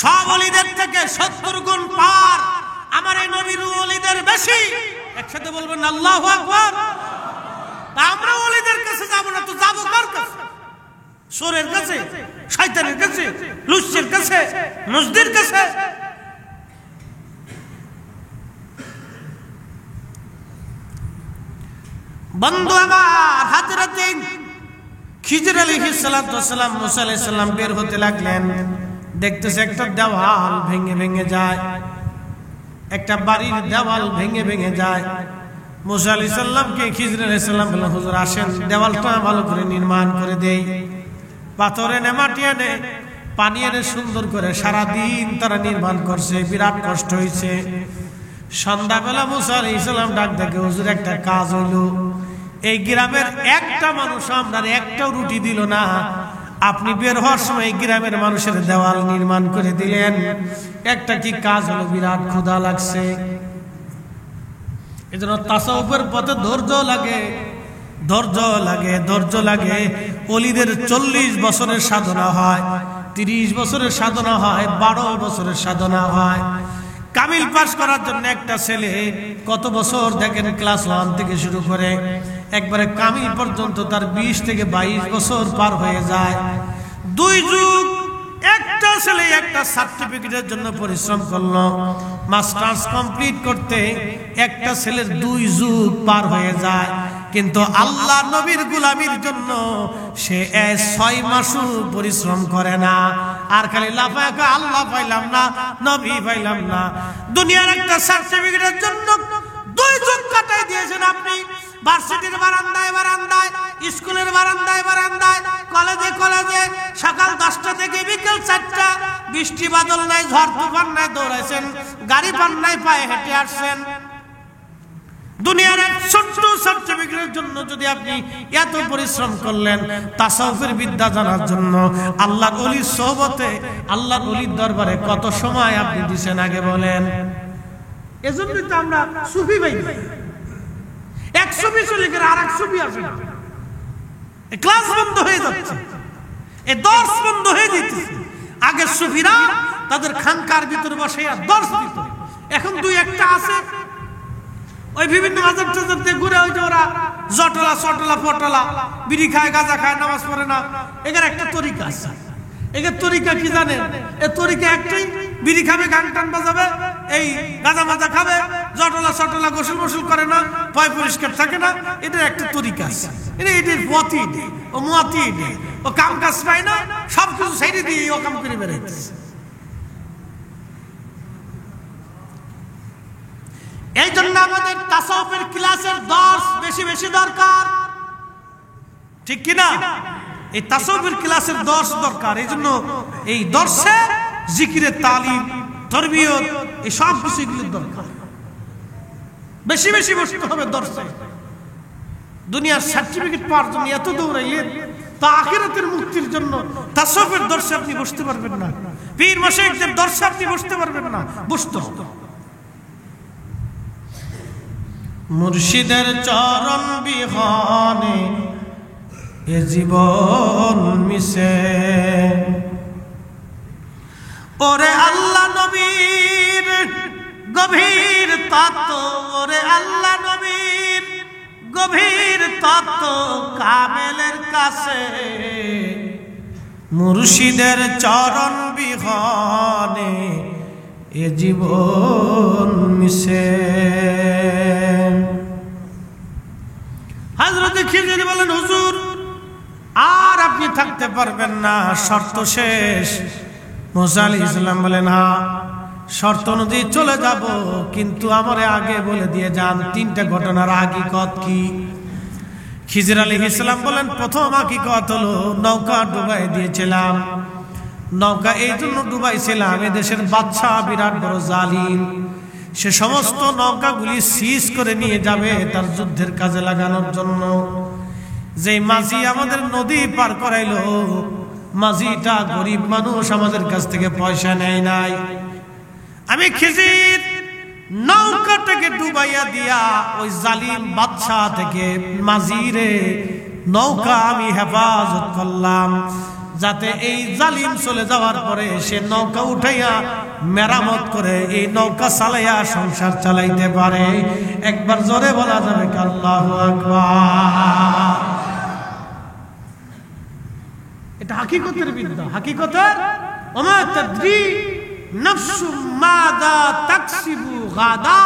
Speaker 1: সব ওলিদের থেকে 70 গুণ পার আমার এই নবীর ওলিদের বেশি। একসাথে বলবেন আল্লাহু আকবার। আমরা ওলিদের কাছে যাব না তো যাব কার কাছে? চোরের কাছে, শয়তানের কাছে, লুচ্চের কাছে, মজদুর কাছে? বন্ধু আমার, হযরত খিজির আলাইহিস সালাম মুসা আলাইহিস সালাম বের হতে লাগলেন, দেখতেছে একটা দেওয়াল ভেঙে ভেঙে যায়, একটা বাড়ির দেওয়াল ভেঙে ভেঙে যায়। মুসা আলাইহিস সালামকে খিজির আলাইহিস সালাম বললেন, হুজুর আসেন দেওয়ালটা ভালো করে নির্মাণ করে দেই। পাথর এনে মাটি এনে পানি এনে সুন্দর করে সারাদিন তারা নির্মাণ করছে, বিরাট কষ্ট হয়েছে। সন্ধ্যাবেলা মুসা আলাইহিস সালাম ডাক দেখে, হুজুর একটা কাজ হইল, এই গ্রামের একটা মানুষ আপনার একটাও রুটি দিল না, আপনি বের হওয়ার সময় গ্রামের মানুষের দেওয়াল নির্মাণ করে দিলেন, একটা কি কাজ হলো, বিরাট ক্ষুধা লাগছে। এজন্য তাসাউফের পথে ধৈর্য লাগে, ধৈর্য লাগে, ধৈর্য লাগে। ওলিদের 40 বছরের সাধনা হয়, 30 বছরের সাধনা হয়, 12 বছরের সাধনা হয়। কামিল পাস করার জন্য একটা ছেলে কত বছর দেখেন, ক্লাস 1 থেকে শুরু করে একবারে কামিল পর্যন্ত তার 20 থেকে 22 বছর পার হয়ে যায়। 2 যুগ একটা ছেলে একটা সার্টিফিকেটের জন্য পরিশ্রম করলো, মাস্টার্স কমপ্লিট করতে একটা ছেলের 2 যুগ পার হয়ে যায়। কিন্তু আল্লাহ নবীর গোলামির জন্য সে 6 মাসও পরিশ্রম করে না, আর খালি লাফায় আল্লাহ পাইলাম না, নবী পাইলাম না। দুনিয়ার একটা সার্টিফিকেটের জন্য 2 যুগ কাটাই দিয়েছেন আপনি, ভার্সিটির বারান্দায় বারান্দায়, স্কুলের বারান্দায় বারান্দায়, কলেজে কলেজে, সকাল 10টা থেকে বিকেল 4টা, বৃষ্টি বাদল নাই, ঝড় তুফান নাই, দৌড়াইছেন, গাড়ি পান নাই, পায়ে হেঁটে আসছেন। দুনিয়ার এক ছোট্ট সার্টিফিকেটের জন্য যদি আপনি এত পরিশ্রম করলেন, তাসাউফের বিদ্যা জানার জন্য আল্লাহর ওলির সোহবতে, আল্লাহর ওলির দরবারে কত সময় আপনি দিছেন আগে বলেন? এজন্যই তো আমরা সুফি ভাই, এক সুফি চলে গেলে আর এক সুফি আসে না, ক্লাস বন্ধ হয়ে যাচ্ছে, এই দর্শ বন্ধ হয়ে যাচ্ছে। আগের সুফিরা তাদের খানকার ভিতরে বসে দর্শ দিত, এখন 2-1টা আছে ওই বিভিন্ন মাজার টাজার দিয়ে ঘুরে, ওই যে ওরা জটলা চটলা পটলা বিড়ি খায়, গাঁজা খায়, নামাজ পড়ে না। এদের একটা তরিকা আছে, এদের তরিকা কি জানেন? এর তরিকা একটাই, বিড়ি খাবে, গান টান বাজাবে, এই গাঁজা মাজা খাবে, জটলা চটলা গোসল মোসল করে না, পয় পরিষ্কার থাকে না। এদের একটা তরিকা আছে, এদের পথই নেই, ও মতি নেই, ও কাম কাজ পায় না, সবকিছু ছেড়ে দিয়ে ও কাম করে বেড়াইতেছে। এই জন্য আমাদের তাসাউফের ক্লাসের দর্শ বেশি বেশি দরকার, ঠিক কিনা? এই তাসাউফের ক্লাসের দর্শ দরকার। এই জন্য এই দর্শে জিকিরের তালিম, তরবিয়ত, এই সব কিছুগুলোর দরকার। বেশি বেশি বসতে হবে দর্শে। দুনিয়ার সার্টিফিকেট পাওয়ার জন্য এত দৌড়াইলেন, তা আখিরাতের মুক্তির জন্য তাসাউফের দর্শে আপনি বসতে পারবেন না, পীর মাশায়েখদের দর্শে আপনি বসতে পারবেন না। বসতে হবে মুর্শিদের চরণ বিহনে এ জীবন মিশে, ওরে আল্লাহ নবীর গভীর তত্ত্ব, ওরে আল্লাহ নবীর গভীর তত্ত্ব কামেলের কাছে, মুর্শিদের চরণ বিহনে এ জীবন মিশে। হযরত খিজির বলেন, হুজুর আর আপনি থাকতে পারবেন না, শর্ত শেষ। মুসা আলাইহিস সালাম বলেন, হ্যাঁ শর্ত অনুযায়ী চলে যাব, কিন্তু আমারে আগে বলে দিয়ে যান 3টা ঘটনার হাকিকত কি। খিজির আলাইহিস সালাম বলেন, প্রথম হাকিকত হলো নৌকা ডুবাই দিয়েছিলাম। নৌকা এই জন্য ডুবাইছিলাম, এদেশের বাদশা বিরাট বড় জালিম, সে সমস্ত নৌকাগুলি সিজ করে নিয়ে যাবে তার যুদ্ধের কাজে লাগানোর জন্য। যে মাঝি আমাদের নদী পার করাইলো, মাঝিটা গরিব মানুষ, আমাদের কাছ থেকে পয়সা নেয় নাই। আমি খিজির নৌকাটাকে ডুবাইয়া দিয়া ওই জালিম বাদশা থেকে মাঝিরে নৌকা আমি হেফাজত করলাম, যাতে এই জালিম চলে যাওয়ার পরে সে নৌকা উঠাইয়া মেরামত করে এই নৌকা চালাইয়া সংসার চালাইতে পারে। একবার জোরে বলা যাবে কি আল্লাহু আকবার? এটা হাকিকতের বিদ্যা, হাকিকতের। ওমা তাদরি নাফসু মাদা তাকসিবু গাদা।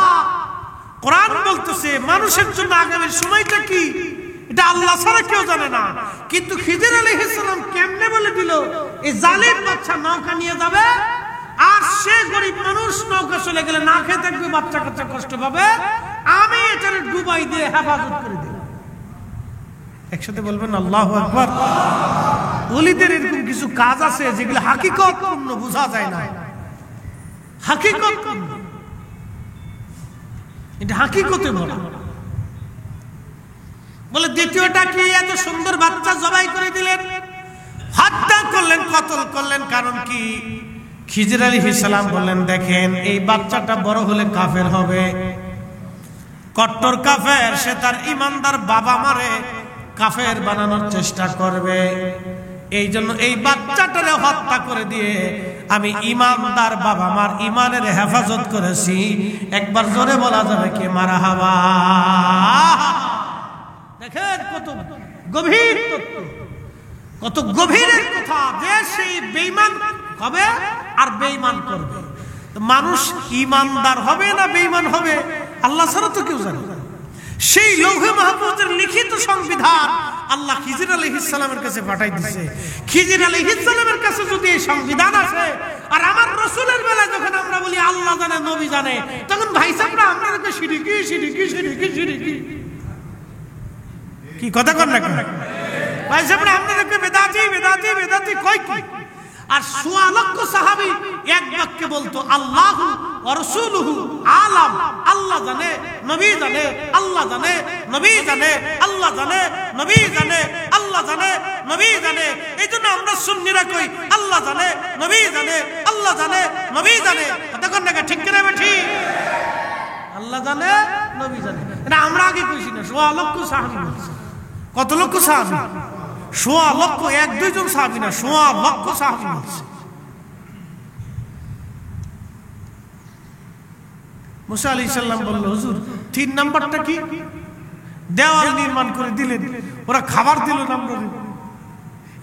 Speaker 1: কোরআন বলতেছে মানুষের জন্য আগামীর সময়টা কি এটা আল্লাহ ছাড়া কেউ জানে না। কিন্তু খিজির আলাইহিস সালাম কেমনে বলে দিল এই জালিম বাচ্চা নৌকা নিয়ে যাবে, আর সে গরিব মানুষ নৌকা চলে গেলে না খেয়ে থাকবে, বাচ্চা কাচ্চা কষ্ট পাবে, আমি এটার ডুবাই দিয়ে হেফাজত করে দেব। একসাথে বলবেন আল্লাহু আকবার। ওলিদের এরকম কিছু কাজ আছে যেগুলো হাকিকত পূর্ণ, বোঝা যায় না, হাকিকত পূর্ণ, এটা হাকিকতে বলা। বলে দ্বিতীয়টা কি, এত সুন্দর বাচ্চা জবাই করে দিলেন, হত্যা করলেন, কতল করলেন, কারণ কি? খিজির আলাইহিস সালাম বললেন, দেখেন এই বাচ্চাটা বড় হলে কাফের হবে, কট্টর কাফের, সে তার ইমানদার বাবা মারে কাফের বানানোর চেষ্টা করবে, এই জন্য এই বাচ্চাটারে হত্যা করে দিয়ে আমি ইমানদার বাবা মার ইমানের হেফাজত করেছি। একবার জোরে বলা যাবে কি মারহাবা? দেখেন কত গভীর তত্ত্ব, কত গভীরের কথা, যে সেই বেঈমান হবে আর বেঈমান করবে। মানুষ ইমানদার হবে না বেঈমান হবে আল্লাহ ছাড়া তো কেউ জানে না। সেই লৌহে মাহফুজের লিখিত সংবিধান আল্লাহ খিজির আলাইহিস সালামের কাছে পাঠাই দিয়েছে। খিজির আলাইহিস সালামের কাছে যদি এই সংবিধান আসে, আর আমার রাসূলের বেলায় যখন আমরা বলি আল্লাহ জানে নবী জানে, তখন ভাই সাহেবরা আমরা শিরকি শিরকি শিরকি শিরকি কি কথা কর না ভাই সাহেবরা আপনাদেরকে বেদাতি বেদাতি বেদাতি কই কি? আর ১৬ লক্ষ সাহাবী এক বাক্যে বলতো আল্লাহু ওয়া রাসূলুহু আলাম, আল্লাহ জানে নবী জানে, আল্লাহ জানে নবী জানে, আল্লাহ জানে নবী জানে, আল্লাহ জানে নবী জানে। এইজন্য আমরা সুন্নিরা কই আল্লাহ জানে নবী জানে, আল্লাহ জানে নবী জানে। তখন না ঠিক কিনা ঠিক? আল্লাহ জানে নবী জানে, এটা আমরা আগে কইছি না। ১৬ লক্ষ সাহাবী বলছে। কত লক্ষ সাহাবী? ১৬ লক্ষ, এক দুইজন সাহাবী না, ১৬ লক্ষ সাহাবী বলছে। মুসা আলাইহিস সালাম বলল, হুজুর ৩ নাম্বারটা কি? দেওয়াল নির্মাণ করে দিলেন, ওরা খাবার দিল না। আমরা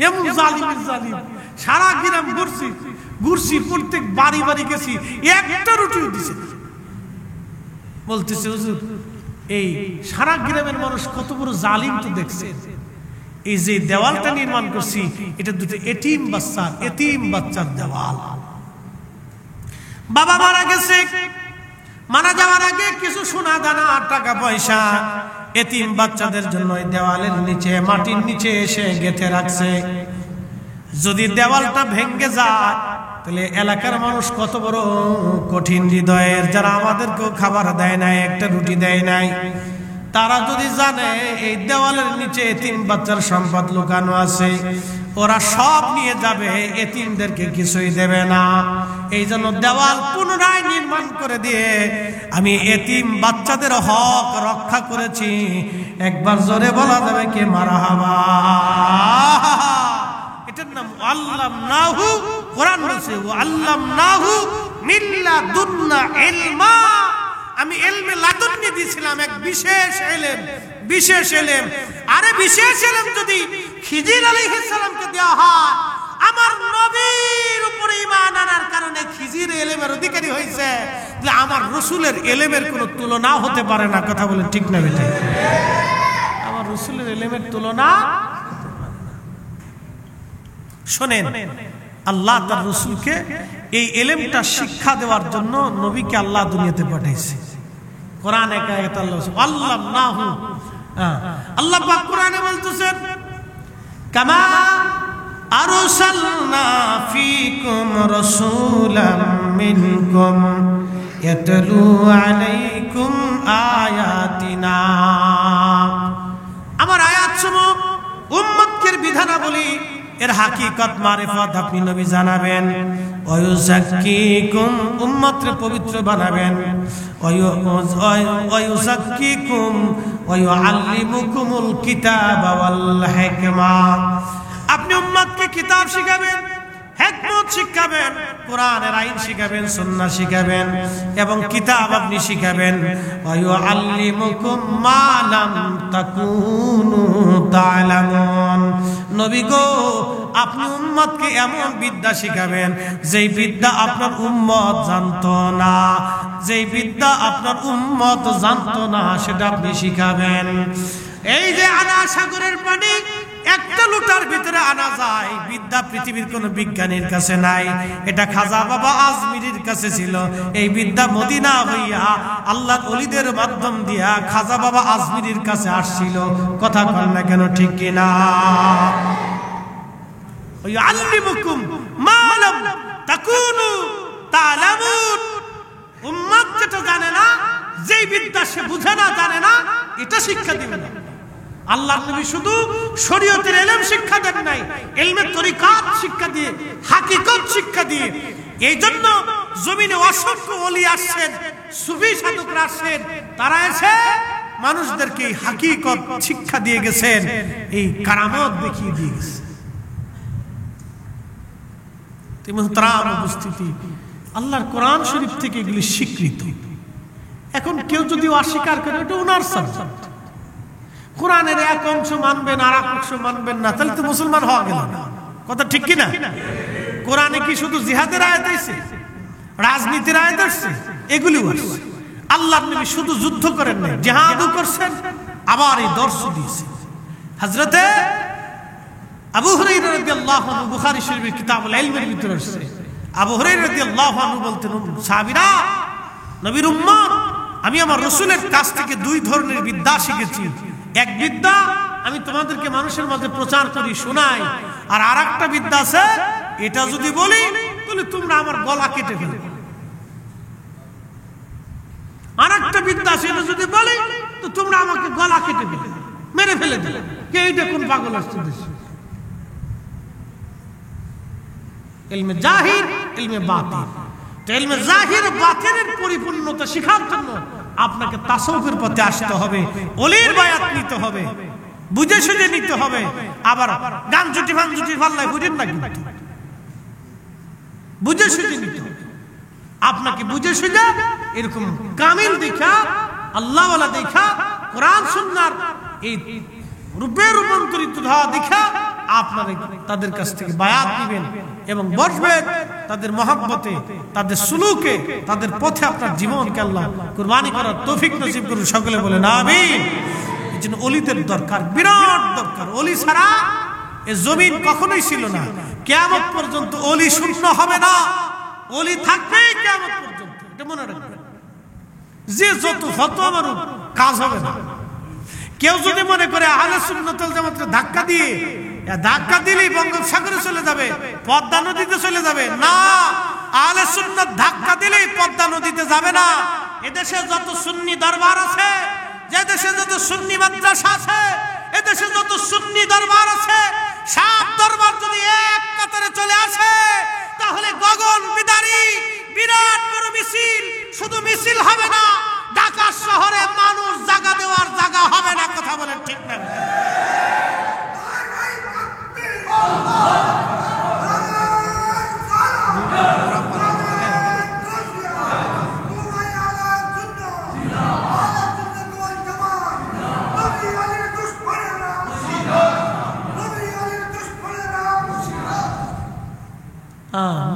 Speaker 1: এমন জালিমের জালিম, সারা গ্রাম ঘুরছি, প্রত্যেক বাড়ি বাড়ি গেছি, একটা রুটিও দিছে। বলতেছে হুজুর এই সারা গ্রামের মানুষ কত বড় জালিম তো দেখছে, এই যে দেওয়ালটা নির্মাণ করছি এটা দুটো এতিম বাচ্চার দেওয়াল। বাবা মারা গেছে, মারা যাওয়ার আগে কিছু সোনা দানা আর টাকা পয়সা এতিম বাচ্চাদের জন্য দেওয়ালের নিচে, মাটির নিচে এসে গেঁথে রাখছে। যদি দেওয়ালটা ভেঙে যায় তাহলে এলাকার মানুষ কত বড় কঠিন হৃদয়ের, যারা আমাদেরকেও খাবার দেয় নাই, একটা রুটি দেয় নাই, তারা যদি জানে এই দেওয়ালের নিচে এতিম বাচ্চার সম্পদ লুকানো আছে, ওরা সব নিয়ে যাবে, এতিমদেরকে কিছুই দেবে না। এই জন্য দেওয়াল পুনরায় নির্মাণ করে দিয়ে আমি এতিম বাচ্চাদের হক রক্ষা করেছি। একবার জোরে বলা যাবে কে মারহাবা? এটার নাম আল্লামনাহু। কোরআন বলছে আল্লামনাহু মিল্লাদুন্না ইলমা, আমি ইলমে লাদুন্নি দিয়েছিলাম, এক বিশেষ ইলম, বিশেষ ইলম। আরে বিশেষ ইলম যদি খিজির আলাইহিস সালামকে দেওয়া হয়, আমার নবীর উপরে ঈমান আনার কারণে খিজির ইলমের অধিকারী হয়েছে, যে আমার রাসূলের ইলমের কোনো তুলনা হতে পারে না। কথা বলে ঠিক না বেটা? আমার রাসূলের ইলমের তুলনা। শোনেন, আল্লাহ তার রাসূলকে এই ইলমটা শিক্ষা দেওয়ার জন্য নবীকে আল্লাহ দুনিয়াতে পাঠাইছে। কোরআন এক আয়াতে আল্লাহ আল্লামনাহু, আল্লাহ পাক কোরআনে বলতেছেন কামা আরসালনা ফীকুম রাসূলাম মিনকুম ইয়াতলু আলাইকুম আয়াতিনা। আমার আয়াতসমূহ উম্মতের বিধানাবলী এর হাকিকত মারিফত আপনি নবী জানাবেন। ওয়ায়ুযাক্কিকুম, উম্মতকে পবিত্র বানাবেন। ওয়ায়ুযাক্কিকুম ওয়ায়ুআল্লিমুকুমুল কিতাবা ওয়াল হিকমা, আপনি উম্মতকে কিতাব শিখাবেন, হিকমত শিখাবেন, কোরআনের আইন শিখাবেন, সুন্নাহ শিখাবেন এবং কিতাব আপনি শিখাবেন। ওয়ায়ুআল্লিমুকুম মা লাম তাকুনু তা'লামুন, নবী গো আপনি উম্মতকে এমন বিদ্যা শিখাবেন যেই বিদ্যা আপনার উম্মত জানতো না, যেই বিদ্যা আপনার উম্মত জানতো না সেটা আপনি শিখাবেন। এই যে আনা সাগরের পানি একটা লোটার ভিতরে আনা যায়, বিদ্যা পৃথিবীর কোন বিজ্ঞানীর কাছে নাই, এটা খাজা বাবা আজমিরির কাছে ছিল। এই বিদ্যা মদিনা হইয়া আল্লাহর ওলিদের মাধ্যম দিয়া খাজা বাবা আজমিরির কাছে আসছিল। কথা বল না কেন, ঠিক কিনা? আল্লিমুকুম মা লাম তাকুনু তা'লামুন। উম্মত যেটা জানে না, যেই বিদ্যা সে বুঝে না, জানে না, এটা শিক্ষা দিবেন। আল্লাহর নবী শুধু শরীয়তের ইলম শিক্ষা দেন নাই, ইলমের তরিকাত শিক্ষা দিয়ে, হাকিকত শিক্ষা দিয়ে। এই জন্য জমিনে অসংখ্য ওলি আসছেন, সুফি সাধকরা আসছেন, তারা এসে মানুষদেরকে হাকিকত শিক্ষা দিয়ে গেছেন, এই কারামত দেখিয়ে দিয়ে গেছেন। মুহতারাম উপস্থিতি, আল্লাহর কোরআন শরীফ থেকে এগুলি স্বীকৃত। এখন কেউ যদি অস্বীকার করে, এটা ওনার সাবজেক্ট। কোরআনের এক অংশ মানবেন আর এক অংশ মানবেন না, তাহলে তো মুসলমান হওয়া গেল না। কথা ঠিক কিনা? কোরআনে কি শুধু জিহাদের আয়াত আছে, রাজনীতির আয়াত আছে? এগুলিও আছে। আল্লাহর নবী শুধু যুদ্ধ করেন না, জিহাদও করছেন, আবার এই দর্শ দিয়েছেন। হযরতে আবু হুরায়রা রাদিয়াল্লাহু আনহু বুখারী শরীফের কিতাবুল ইলমের ভিতরে আছে। আবু হুরায়রা রাদিয়াল্লাহু আনহু বলতেন, সাহাবীরা, নবীর উম্মত, আমি আমার রাসূলের কাছ থেকে দুই ধরনের বিদ্যা শিখেছি। এক বিদ্যা আমি তোমাদেরকে মানুষের মাঝে প্রচার করি, শোনাই, আর আরেকটা বিদ্যা আছে, এটা যদি বলি তাহলে তোমরা আমার গলা কেটে ফেলবে। আরেকটা বিদ্যা আছে, এটা যদি বলি তো তোমরা আমাকে গলা কেটে ফেলবে, মেরে ফেলে দেবে। কে এইটা কোন পাগল আসছে দেশে? ইলমে জাহির, ইলমে বাতিন। তো ইলমে জাহির বাতিনের পরিপূর্ণতা শেখার জন্য আপনাকে তাসাউফের পথে আসতে হবে, ওলির বায়াত নিতে হবে, বুঝে সুঝে নিতে হবে। আবার গান জুটি ভান জুটি পাল্লায় ঘুরেন না, কিন্তু বুঝে সুঝে নিতে হবে। আপনাকে বুঝে সুঝে এরকম কামিল দেখা, আল্লাহওয়ালা দেখা, কোরআন সুন্নাহর এই রূপে রূপান্তরিত হওয়া দেখা আপনারা তাদের কাছ থেকে বায়াত নেবেন এবং বসবেন তাদের মহব্বতে, তাদের সুলুকে, তাদের পথে আপনার জীবনকে আল্লাহ কুরবানি করার তৌফিক নসিব করুন। সকলে বলেন আমিন। এই জন্য ওলিদের দরকার, বিরাট দরকার। ওলি ছাড়া এ জমিন কখনোই ছিল না। কিয়ামত পর্যন্ত ওলি শূন্য হবে না, ওলি থাকবে কিয়ামত পর্যন্ত। এটা মনে রাখবেন। যে যত ফতোয়া মারুক, কাজ হবে না। কেউ যদি মনে করে আহলে সুন্নাত ওয়াল জামাতকে ধাক্কা দিয়ে, ধাক্কা দিলেই বঙ্গোপসাগরে চলে যাবে, পদ্মা নদীতে চলে যাবে, না। আহলে সুন্নাত ধাক্কা দিলেই পদ্মা নদীতে যাবে না। এদেশে যত সুন্নি দরবার আছে, যে দেশে যত সুন্নি মাদ্রাসা আছে, এদেশে যত সুন্নি দরবার আছে, সব দরবার যদি এক কাতারে চলে আসে, তাহলে গগন বিদারী বিরাট বড় মিছিল, শুধু মিছিল হবে না, ঢাকা শহরে মানুষ জায়গা দেওয়ার জায়গা হবে না। কথা বলেন ঠিক না?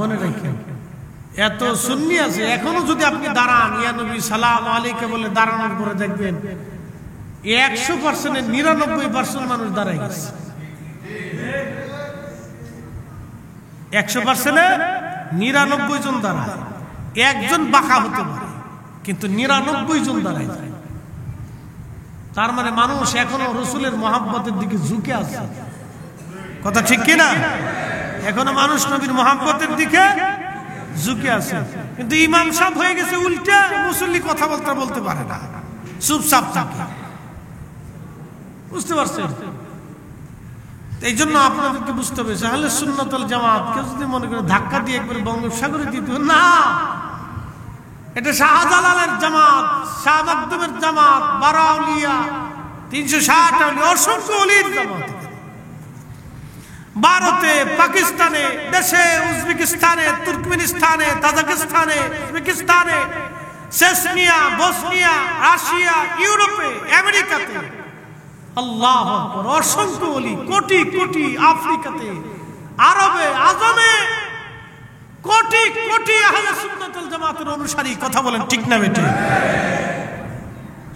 Speaker 1: মনে রাখেন, এত সুন্নি আছে, এখনো যদি আপনি দাঁড়ান, ইয়া নবী সালাম আলাইকা বলে দাঁড়ানোর পরে দেখবেন 100%-এর 99% মানুষ দাঁড়ায় গেছে। 100%-এ 99 জন দাঁড়ায়, একজন বাঁকা হতে পারে, কিন্তু 99 জন দাঁড়ায় যায়। তার মানে মানুষ এখনো রসুলের মহাব্বতের দিকে ঝুঁকে আছে। কথা ঠিক কিনা? এখনো মানুষ নবীর মহাব্বতের দিকে ঝুঁকে আছে, কিন্তু ইমাম সাহেব হয়ে গেছে উল্টা, মুসল্লি কথা বলতে পারে না, চুপচাপ থাকে। বুঝতে পারছেন? এই জন্য আপনাদেরকে বুঝতে হবে, আহলে সুন্নাত ওয়াল জামাত কেউ যদি মনে করে ধাক্কা দিয়ে একবার বঙ্গোপসাগরে দিতে, না। এটা শাহজালালের জামাত, শাহ মাকদুমের জামাত, বারাউলিয়া, 360 আউলিয়া, অসংখ্য ওলির জামাত। ভারতে, পাকিস্তানে, দেশে, উজবেকিস্তানে, তুর্কমেনিস্তানে, তাজিকিস্তানে, উজবেকিস্তানে, চেচনিয়া, বসনিয়া, রাশিয়া, ইউরোপে, আমেরিকাতে, আল্লাহু আকবার, অসংখ্য ওলি, কোটি কোটি, আফ্রিকাতে, আরবে আজমে কোটি কোটি আহলে সুন্নাত ওয়াল জামাতের অনুসারী। কথা বলেন ঠিক না বেটে?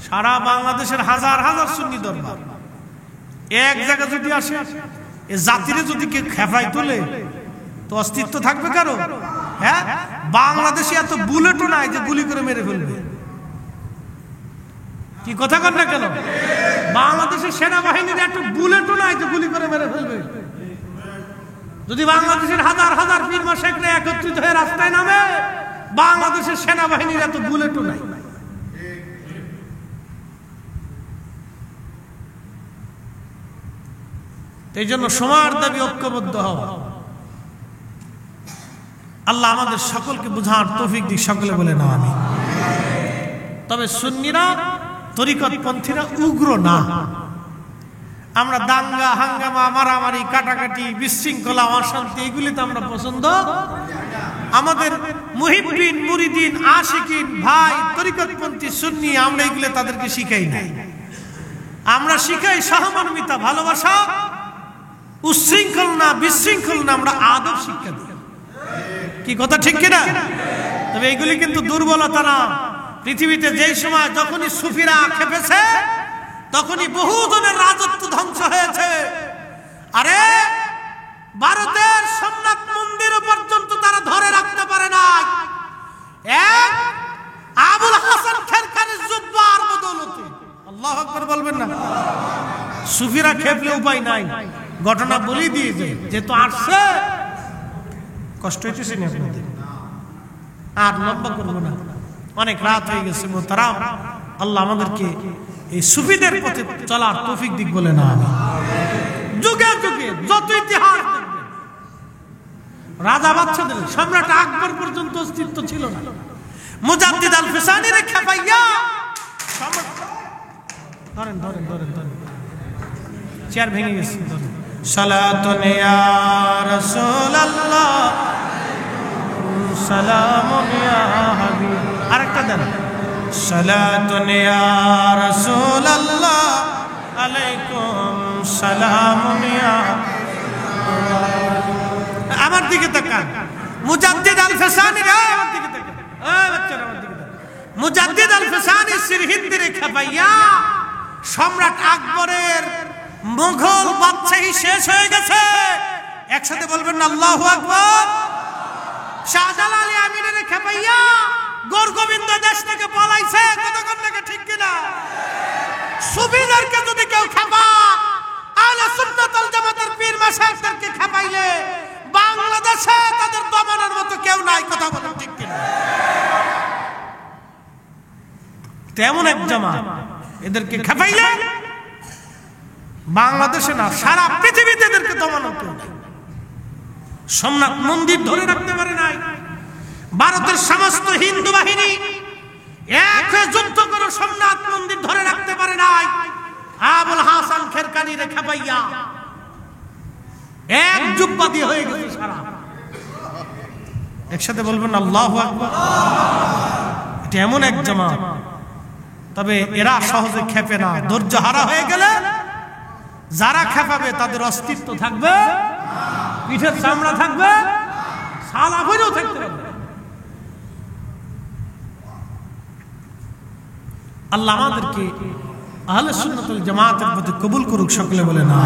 Speaker 1: সারা বাংলাদেশের হাজার হাজার সুন্নি দরবার এক জায়গা যদি আসে, এ জাতিরে যদি কেউ খেপাই তোলে তো অস্তিত্ব থাকবে কারো? হ্যাঁ, বাংলাদেশে এত বুলেটও নাই যে গুলি করে মেরে ফেলবে। কি কথা কন না কেন? বাংলাদেশের সেনাবাহিনীর এত বুলেটও নাই যে গুলি করে মেরে ফেলবে। যদি বাংলাদেশের হাজার হাজার পীর মাশায়েখরা একত্রিত হয়ে রাস্তায় নামে, বাংলাদেশের সেনাবাহিনীর এত বুলেটও নাই। এই জন্য সবার দাবি ঐক্যবদ্ধ হওয়া। আল্লাহ আমাদের সকলকে বুঝার তৌফিক দিক, সকলে বলে না আমি। তবে সুন্নিরা তরিকতপন্থীরা উগ্র না। আমরা দাঙ্গা হাঙ্গামা মারামারি কাটাকাটি বিশৃঙ্খলা অশান্তি এগুলি তো আমরা পছন্দ। আমাদের মুহিব্বিন মুরিদিন আশিকিন ভাই তরিকতপন্থী সুন্নি আমরা এগুলো তাদেরকে শিখাই নাই। আমরা শিখাই সহমর্মিতা, ভালোবাসা, উচ্ছৃঙ্খল না বিশৃঙ্খল না, আমরা আদব শিক্ষা দিই। কি কথা ঠিক কিনা? তবে এগুলি কিন্তু দুর্বলতা না। পৃথিবীতে যেই সময় যখনই সুফিরা খেপেছে তখনই বহু জনের রাজত্ব ধ্বংস হয়েছে। আরে ভারতের সোমনাথ মন্দির পর্যন্ত তারা ধরে রাখতে পারে নাই এক আবুল হাসান খেরখানের জুব্বার বদৌলতে। আল্লাহু আকবার বলবেন না? সুফিরা খেপলে উপায় নাই, ঘটনা বলি দিয়ে যায় যেহেতু আসছে। কষ্ট হইতেছে না আপনাদের? আর লম্বা করবো না, অনেক রাত হয়ে গেছে। মোহতারাম, আল্লাহ আমাদেরকে এই সুফিদের পথে চলার তৌফিক দিক বলে না আমি। যুগে যুগে যত ইতিহাস দেখবেন, রাজা বাদশাদের সম্রাট আকবর পর্যন্ত অস্তিত্ব ছিল না। মুজাদ্দিদ আল ফিসানির খেপাইয়া ধরেন ধরেন ধরেন ধরেন, চেয়ার ভেঙে গেছে। ধরেন সালাতুন ইয়া রাসূলুল্লাহ সালামুন ইয়া হাবিব। আরেকটা দেন, সালাতুন ইয়া রাসূলুল্লাহ আলাইকুম সালামুন ইয়া। আমার দিকে তাকান, মুজাদ্দিদ আল ফিসানি রে, আমার দিকে তাকান, এই বাচ্চারা আমার দিকে তাকান। মুজাদ্দিদ আল ফিসানি সিরহিন্দের খাবাইয়া সম্রাট আকবরের মুঘল বাদশাহী শেষ হয়ে গেছে। একসাথে বলবেন না আল্লাহু আকবার। শাহজালাল আমিনের খেপাইয়া গোরগোবিন্দ দেশ থেকে পলাইছে। কতক্ষণ থেকে ঠিক কিনা? সুফিদেরকে যদি কেউ খেপা, আহলে সুন্নাত ওয়াল জামাতের পীর মাশায়েখদেরকে খেপাইলে বাংলাদেশে তাদের দমনের মতো কেউ নাই। কথা বলেন ঠিক কিনা? তেমন এক জামাত এদেরকে খেপাইলে বাংলাদেশে না সারা পৃথিবীতে এদেরকে দমানো কেউ নাই। সোমনাথ মন্দির ধরে রাখতে পারে নাই। ভারতের সমস্ত হিন্দু বাহিনী এক হয়ে যুদ্ধ করে সোমনাথ মন্দির ধরে রাখতে পারে নাই। আবুল হাসান খেরকানি রে খেপাইয়া এক জুব্বা দিয়ে হয়ে গেছে সারা। একসাথে বলবেন আল্লাহু আকবার। এটা এমন এক জামাত, তবে এরা সহজে খেপে না। ধৈর্য হারা হয়ে গেলে যারা খেপাবে তাদের অস্তিত্ব থাকবে, পিঠের চামড়া থাকবে, সালা ভরেও থাকতে পারবে। আল্লাহ আমাদেরকে আহলে সুন্নাত ওয়াল জামাতের প্রতি কবুল করুক, সকলে বলে না।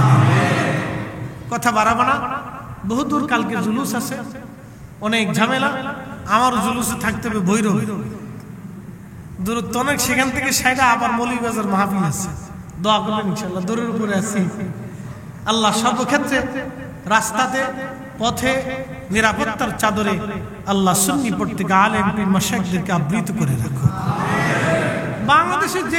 Speaker 1: কথা বাড়াবো না, বহুদূর কালকে জুলুস আছে, অনেক ঝামেলা। আমার জুলুসে থাকতে হবে ভৈরব, দূরত্ব অনেক। সেখান থেকে সাইডা আবার মৌলভীবাজার মাহফিল আছে। দোয়া করবেন ইনশাআল্লাহ। দূরের উপরে আছি। আল্লাহ সর্বক্ষেত্রে রাস্তাতে পথে নিরাপত্তার চাদরে আল্লাহ সুন্নি প্রত্যেক আলেম পীর মাশায়েখদেরকে আবৃত করে রাখো। বাংলাদেশের যে